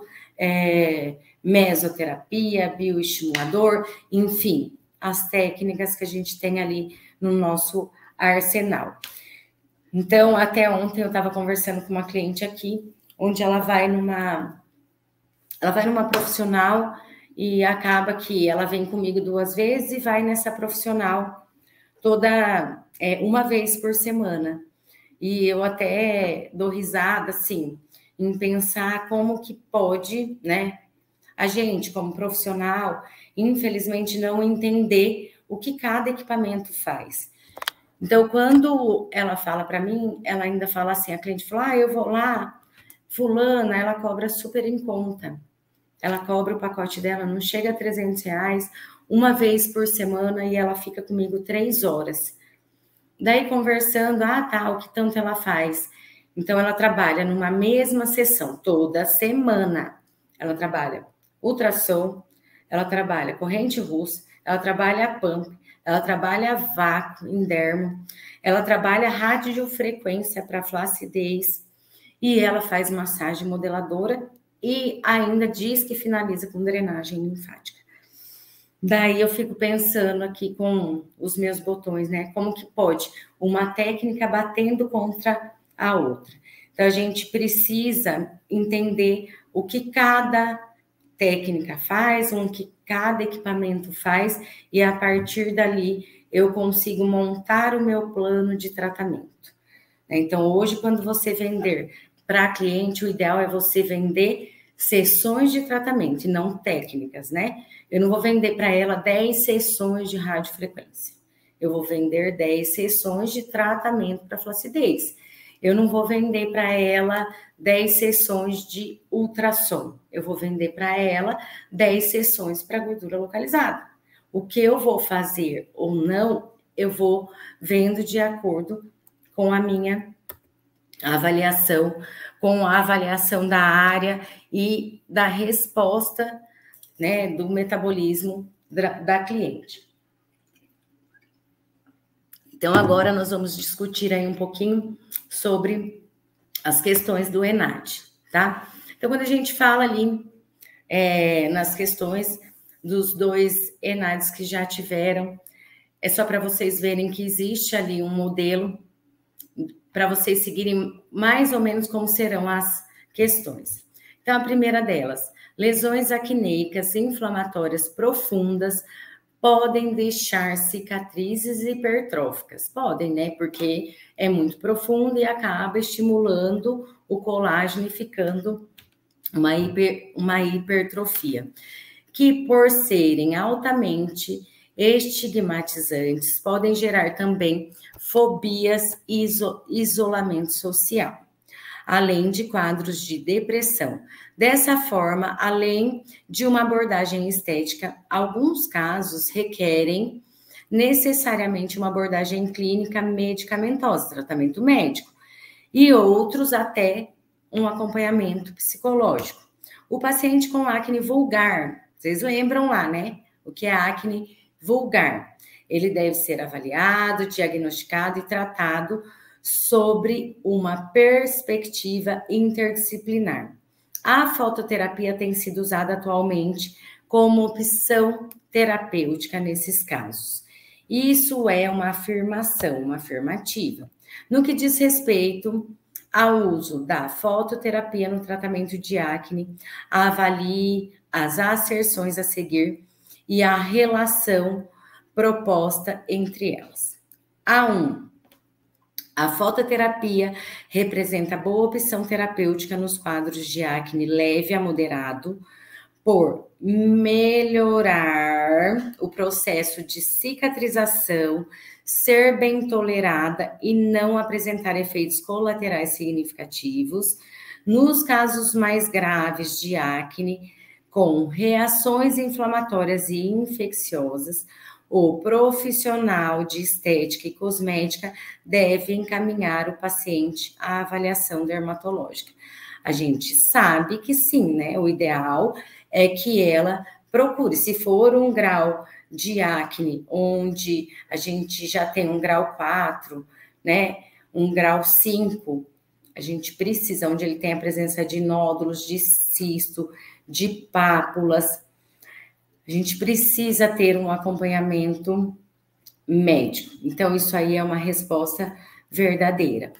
mesoterapia, bioestimulador, enfim, as técnicas que a gente tem ali no nosso arsenal. Então, até ontem eu estava conversando com uma cliente aqui, onde ela vai numa profissional e acaba que ela vem comigo 2 vezes e vai nessa profissional toda uma vez por semana. E eu até dou risada, assim, em pensar como que pode, né, a gente, como profissional, infelizmente não entender o que cada equipamento faz. Então, quando ela fala para mim, ela ainda fala assim, a cliente fala, eu vou lá, fulana, ela cobra super em conta. Ela cobra o pacote dela, não chega a R$300, uma vez por semana, e ela fica comigo 3 horas. Daí, conversando, tá, o que tanto ela faz? Então, ela trabalha numa mesma sessão, toda semana. Ela trabalha ultrassom, ela trabalha corrente russa, ela trabalha pump, ela trabalha vácuo em dermo, ela trabalha radiofrequência para flacidez, e ela faz massagem modeladora e ainda diz que finaliza com drenagem linfática. Daí eu fico pensando aqui com os meus botões, né? Como que pode uma técnica batendo contra a outra? Então, a gente precisa entender o que cada técnica faz, o que cada equipamento faz, e a partir dali eu consigo montar o meu plano de tratamento. Então, hoje, quando você vender para cliente, o ideal é você vender sessões de tratamento e não técnicas, né? Eu não vou vender para ela 10 sessões de radiofrequência. Eu vou vender 10 sessões de tratamento para flacidez. Eu não vou vender para ela 10 sessões de ultrassom. Eu vou vender para ela 10 sessões para gordura localizada. O que eu vou fazer ou não, eu vou vendo de acordo com a minha avaliação, com a avaliação da área e da resposta, né, do metabolismo da cliente. Então, agora nós vamos discutir aí um pouquinho sobre as questões do ENAD, tá? Então, quando a gente fala ali nas questões dos 2 ENADs que já tiveram, é só para vocês verem que existe ali um modelo para vocês seguirem mais ou menos como serão as questões. Então, a primeira delas, lesões acneicas inflamatórias profundas podem deixar cicatrizes hipertróficas. Podem, né? Porque é muito profundo e acaba estimulando o colágeno e ficando uma hipertrofia. Que, por serem altamente estigmatizantes, podem gerar também fobias e isolamento social, além de quadros de depressão. Dessa forma, além de uma abordagem estética, alguns casos requerem necessariamente uma abordagem clínica medicamentosa, tratamento médico, e outros até um acompanhamento psicológico. O paciente com acne vulgar, vocês lembram lá, né? O que é acne vulgar? Ele deve ser avaliado, diagnosticado e tratado sobre uma perspectiva interdisciplinar. A fototerapia tem sido usada atualmente como opção terapêutica nesses casos. Isso é uma afirmação, uma afirmativa. No que diz respeito ao uso da fototerapia no tratamento de acne, avalie as asserções a seguir e a relação proposta entre elas. A1. A fototerapia representa boa opção terapêutica nos quadros de acne leve a moderado, por melhorar o processo de cicatrização, ser bem tolerada e não apresentar efeitos colaterais significativos. Nos casos mais graves de acne, com reações inflamatórias e infecciosas, o profissional de estética e cosmética deve encaminhar o paciente à avaliação dermatológica. A gente sabe que sim, né? O ideal é que ela procure, se for um grau de acne, onde a gente já tem um grau 4, né? Um grau 5, a gente precisa, onde ele tem a presença de nódulos, de cisto, de pápulas, a gente precisa ter um acompanhamento médico. Então, isso aí é uma resposta verdadeira.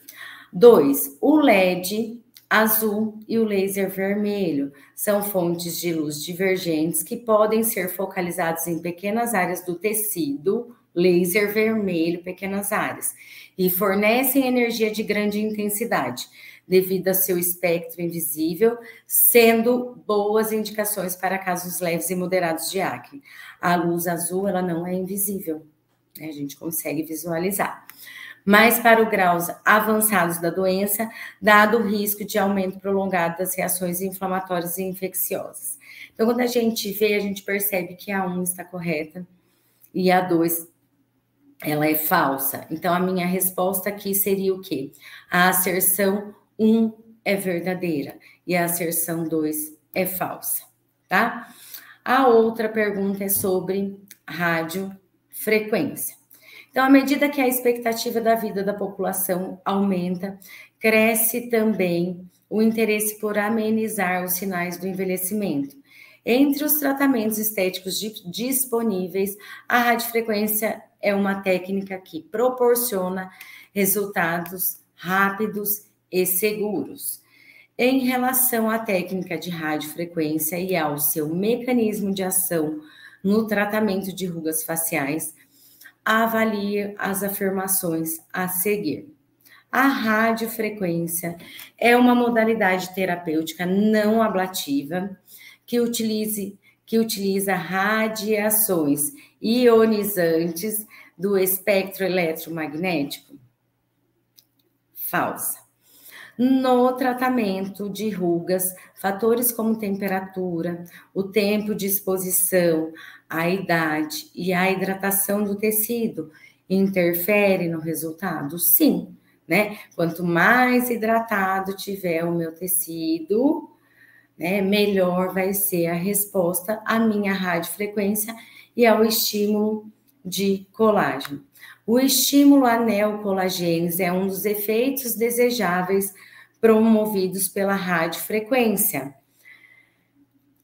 2, o LED azul e o laser vermelho são fontes de luz divergentes que podem ser focalizados em pequenas áreas do tecido, laser vermelho, pequenas áreas, e fornecem energia de grande intensidade, devido a seu espectro invisível, sendo boas indicações para casos leves e moderados de acne. A luz azul, ela não é invisível, né? A gente consegue visualizar. Mas para os graus avançados da doença, dado o risco de aumento prolongado das reações inflamatórias e infecciosas. Então, quando a gente vê, a gente percebe que a 1 está correta e a 2, ela é falsa. Então, a minha resposta aqui seria o quê? A asserção 1 é verdadeira e a asserção 2 é falsa, tá? A outra pergunta é sobre radiofrequência. Então, à medida que a expectativa da vida da população aumenta, cresce também o interesse por amenizar os sinais do envelhecimento. Entre os tratamentos estéticos disponíveis, a radiofrequência é uma técnica que proporciona resultados rápidos e seguros. Em relação à técnica de radiofrequência e ao seu mecanismo de ação no tratamento de rugas faciais, avalie as afirmações a seguir. A radiofrequência é uma modalidade terapêutica não ablativa que utiliza radiações ionizantes do espectro eletromagnético. Falsa. No tratamento de rugas, fatores como temperatura, o tempo de exposição, a idade e a hidratação do tecido interferem no resultado? Sim, né? Quanto mais hidratado tiver o meu tecido, né, melhor vai ser a resposta à minha radiofrequência e ao estímulo de colágeno. O estímulo à neocolagênese é um dos efeitos desejáveis promovidos pela radiofrequência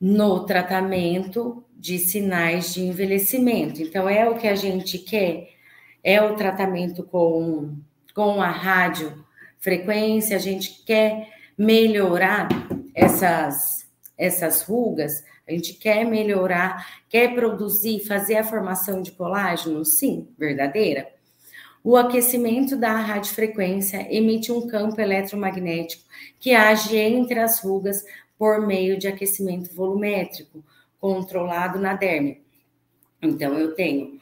no tratamento de sinais de envelhecimento. Então, é o que a gente quer, é o tratamento com a radiofrequência, a gente quer melhorar essas rugas, a gente quer melhorar, quer produzir, fazer a formação de colágeno? Sim, verdadeira. O aquecimento da radiofrequência emite um campo eletromagnético que age entre as rugas por meio de aquecimento volumétrico, controlado na derme. Então, eu tenho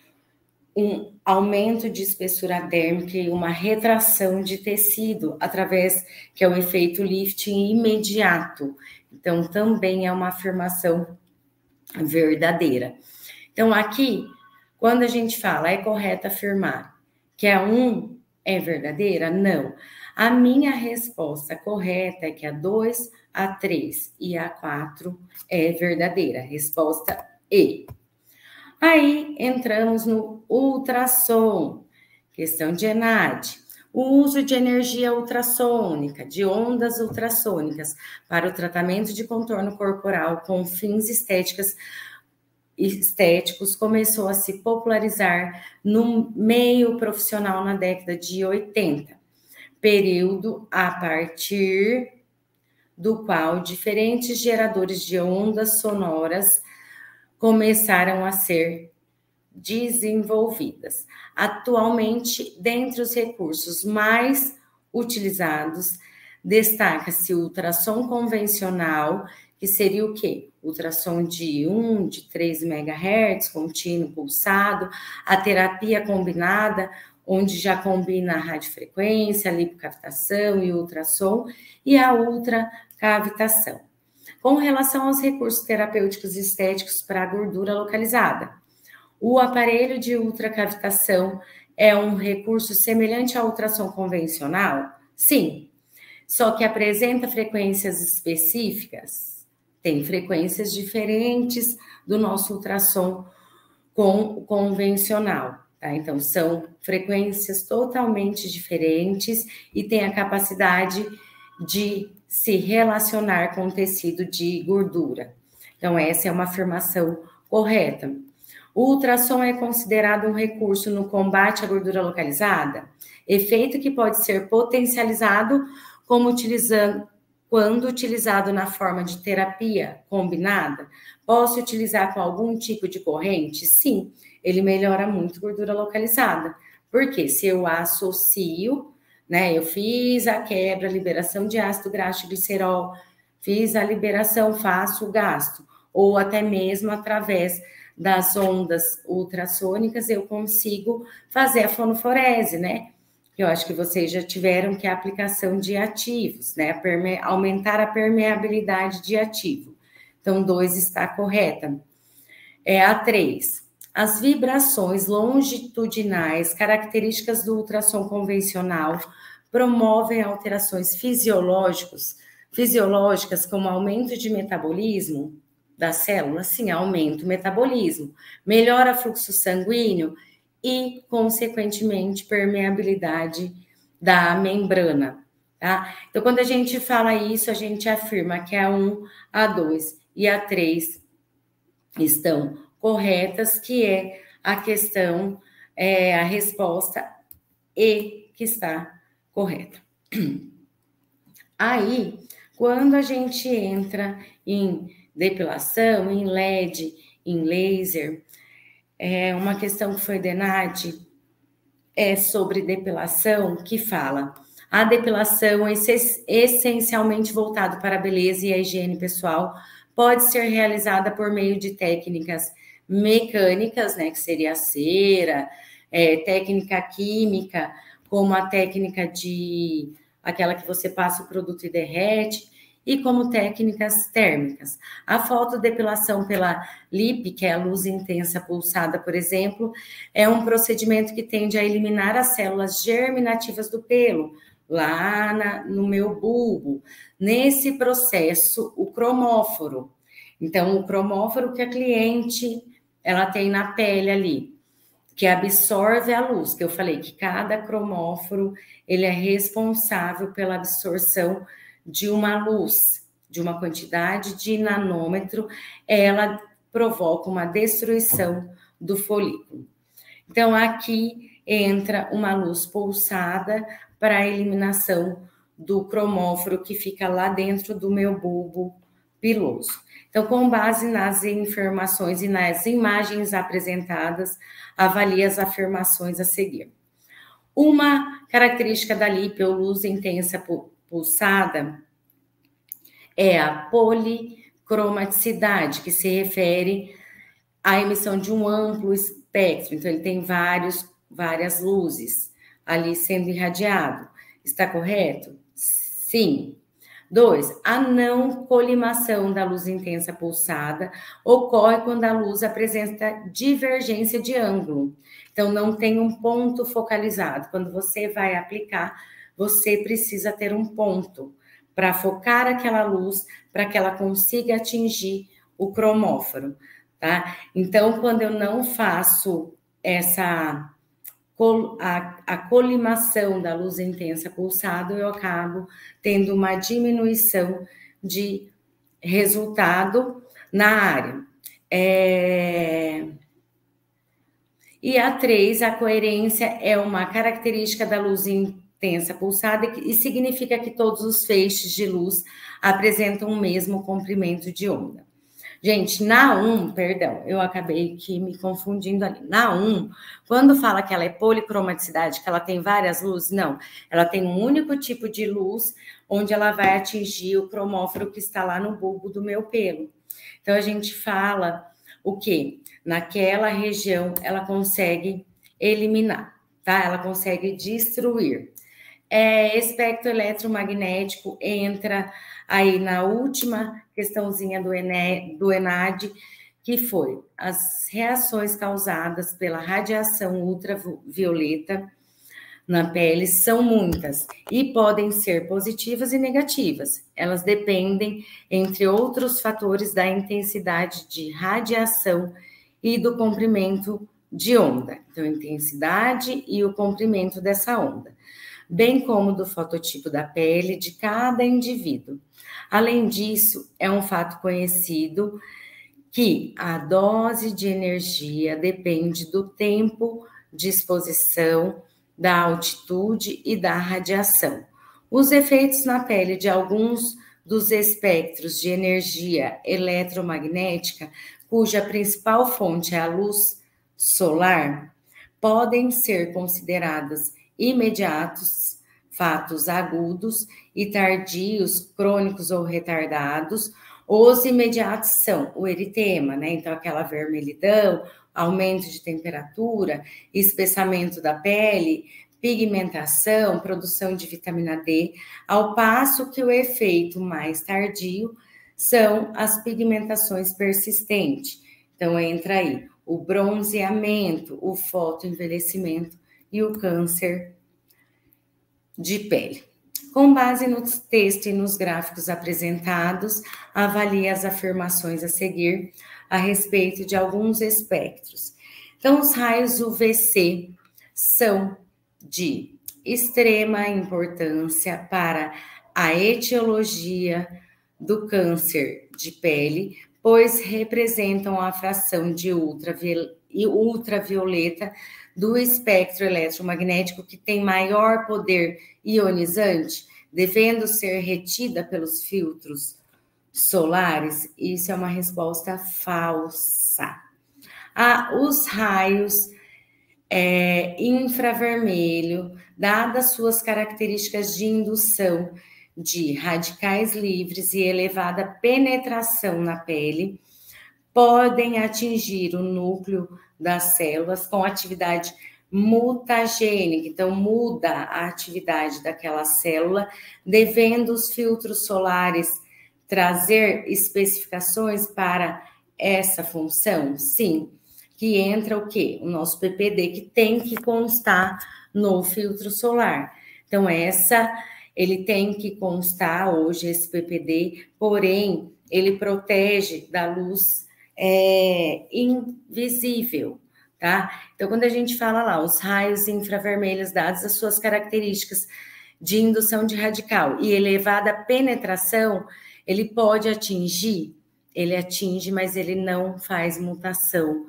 um aumento de espessura dérmica e uma retração de tecido, através, que é o efeito lifting imediato. Então, também é uma afirmação verdadeira. Então, aqui, quando a gente fala, é correto afirmar que a 1 é verdadeira? Não. A minha resposta correta é que a 2, a 3 e a 4 é verdadeira. Resposta E. Aí, entramos no ultrassom. Questão de ENAD. O uso de energia ultrassônica, de ondas ultrassônicas, para o tratamento de contorno corporal com fins estéticos começou a se popularizar no meio profissional na década de 80, período a partir do qual diferentes geradores de ondas sonoras começaram a ser desenvolvidas. Atualmente, dentre os recursos mais utilizados, destaca-se o ultrassom convencional, que seria o quê? Ultrassom de 1, de 3 MHz, contínuo pulsado, a terapia combinada, onde já combina a radiofrequência, a lipocavitação e o ultrassom, e a ultracavitação. Com relação aos recursos terapêuticos estéticos para a gordura localizada, o aparelho de ultracavitação é um recurso semelhante ao ultrassom convencional? Sim, só que apresenta frequências específicas, tem frequências diferentes do nosso ultrassom convencional, tá? Então, são frequências totalmente diferentes e tem a capacidade de se relacionar com o tecido de gordura. Então, essa é uma afirmação correta. O ultrassom é considerado um recurso no combate à gordura localizada, efeito que pode ser potencializado quando utilizado na forma de terapia combinada. Posso utilizar com algum tipo de corrente? Sim, ele melhora muito gordura localizada. Porque se eu associo, né, eu fiz a quebra, a liberação de ácido graxo glicerol, fiz a liberação, faço o gasto, ou até mesmo através das ondas ultrassônicas, eu consigo fazer a fonoforese, né? Eu acho que vocês já tiveram que é a aplicação de ativos, né? Aumentar a permeabilidade de ativo. Então, 2 está correta. A 3. As vibrações longitudinais, características do ultrassom convencional, promovem alterações fisiológicas como aumento de metabolismo da célula, sim, aumenta o metabolismo, melhora o fluxo sanguíneo e, consequentemente, permeabilidade da membrana, tá? Então, quando a gente fala isso, a gente afirma que a 1, a 2 e a 3 estão corretas, que é a questão, a resposta E que está correta. Aí, quando a gente entra em depilação, em LED, em laser, uma questão que foi do ENAD é sobre depilação, que fala: a depilação é essencialmente voltada para a beleza e a higiene pessoal, pode ser realizada por meio de técnicas mecânicas, né, que seria a cera, técnica química, como a técnica de aquela que você passa o produto e derrete, e como técnicas térmicas. A fotodepilação pela LIP, que é a luz intensa pulsada, por exemplo, é um procedimento que tende a eliminar as células germinativas do pelo, lá no meu bulbo. Nesse processo, o cromóforo. Então, o cromóforo que a cliente ela tem na pele ali, que absorve a luz, que eu falei que cada cromóforo ele é responsável pela absorção de uma luz, de uma quantidade de nanômetro, ela provoca uma destruição do folículo. Então, aqui entra uma luz pulsada para a eliminação do cromóforo que fica lá dentro do meu bulbo piloso. Então, com base nas informações e nas imagens apresentadas, avalie as afirmações a seguir. Uma característica da LIP, ou luz intensa pulsada, é a policromaticidade, que se refere à emissão de um amplo espectro. Então, ele tem várias luzes ali sendo irradiado. Está correto? Sim. 2, a não colimação da luz intensa pulsada ocorre quando a luz apresenta divergência de ângulo. Então, não tem um ponto focalizado. Quando você vai aplicar, você precisa ter um ponto para focar aquela luz, para que ela consiga atingir o cromóforo, tá? Então, quando eu não faço essa a colimação da luz intensa pulsada, eu acabo tendo uma diminuição de resultado na área. E a 3, a coerência é uma característica da luz intensa pulsada e significa que todos os feixes de luz apresentam o mesmo comprimento de onda. Gente, na 1, perdão, eu acabei aqui me confundindo ali. Na 1, quando fala que ela é policromaticidade, que ela tem várias luzes, não. Ela tem um único tipo de luz, onde ela vai atingir o cromóforo que está lá no bulbo do meu pelo. Então, a gente fala o quê? Naquela região, ela consegue eliminar, tá? Ela consegue destruir. Espectro eletromagnético entra aí na última questãozinha do ENAD, que foi as reações causadas pela radiação ultravioleta na pele são muitas e podem ser positivas e negativas. Elas dependem, entre outros fatores, da intensidade de radiação e do comprimento de onda. Então, intensidade e o comprimento dessa onda, bem como do fototipo da pele de cada indivíduo. Além disso, é um fato conhecido que a dose de energia depende do tempo de exposição, da altitude e da radiação. Os efeitos na pele de alguns dos espectros de energia eletromagnética, cuja principal fonte é a luz solar, podem ser consideradas imediatos, fatos agudos e tardios, crônicos ou retardados. Os imediatos são o eritema, né? Então, aquela vermelhidão, aumento de temperatura, espessamento da pele, pigmentação, produção de vitamina D, ao passo que o efeito mais tardio são as pigmentações persistentes. Então, entra aí o bronzeamento, o fotoenvelhecimento e o câncer de pele. Com base no texto e nos gráficos apresentados, avalie as afirmações a seguir a respeito de alguns espectros. Então, os raios UVC são de extrema importância para a etiologia do câncer de pele, pois representam a fração de ultravioleta do espectro eletromagnético que tem maior poder ionizante, devendo ser retida pelos filtros solares. Isso é uma resposta falsa. Os raios infravermelho, dadas suas características de indução de radicais livres e elevada penetração na pele, podem atingir o núcleo das células com atividade mutagênica, então muda a atividade daquela célula, devendo os filtros solares trazer especificações para essa função? Sim, que entra o quê? O nosso PPD, que tem que constar no filtro solar. Então, ele tem que constar hoje, esse PPD, porém, ele protege da luz invisível, tá? Então, quando a gente fala lá, os raios infravermelhos, dadas as suas características de indução de radical e elevada penetração, ele pode atingir, ele atinge, mas ele não faz mutação,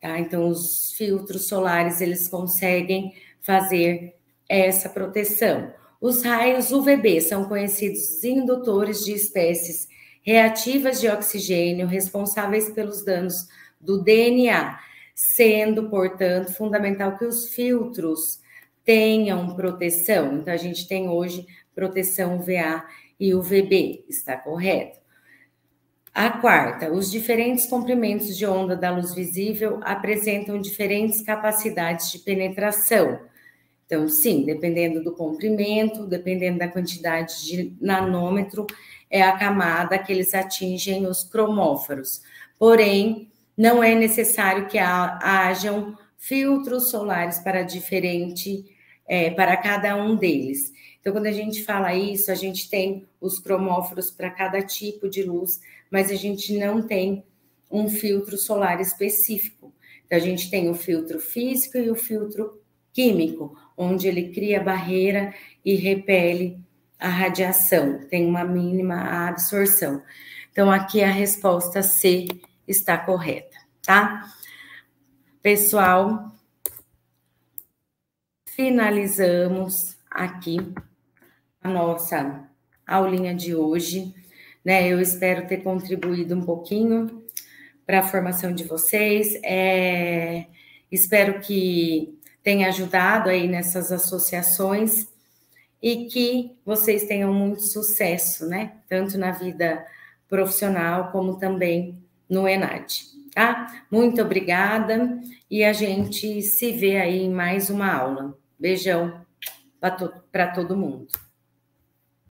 tá? Então, os filtros solares, eles conseguem fazer essa proteção. Os raios UVB são conhecidos indutores de espécies reativas de oxigênio responsáveis pelos danos do DNA, sendo, portanto, fundamental que os filtros tenham proteção. Então, a gente tem hoje proteção UVA e UVB, está correto? A quarta, os diferentes comprimentos de onda da luz visível apresentam diferentes capacidades de penetração. Então, sim, dependendo do comprimento, dependendo da quantidade de nanômetro, é a camada que eles atingem os cromóforos. Porém, não é necessário que hajam filtros solares para para cada um deles. Então, quando a gente fala isso, a gente tem os cromóforos para cada tipo de luz, mas a gente não tem um filtro solar específico. Então, a gente tem o filtro físico e o filtro químico, onde ele cria barreira e repele a radiação, tem uma mínima absorção. Então, aqui a resposta C está correta, tá? Pessoal, finalizamos aqui a nossa aulinha de hoje, né? Eu espero ter contribuído um pouquinho para a formação de vocês. Espero que tenha ajudado aí nessas associações e que vocês tenham muito sucesso, né? Tanto na vida profissional como também no ENAD, tá? Muito obrigada e a gente se vê aí em mais uma aula. Beijão para todo mundo.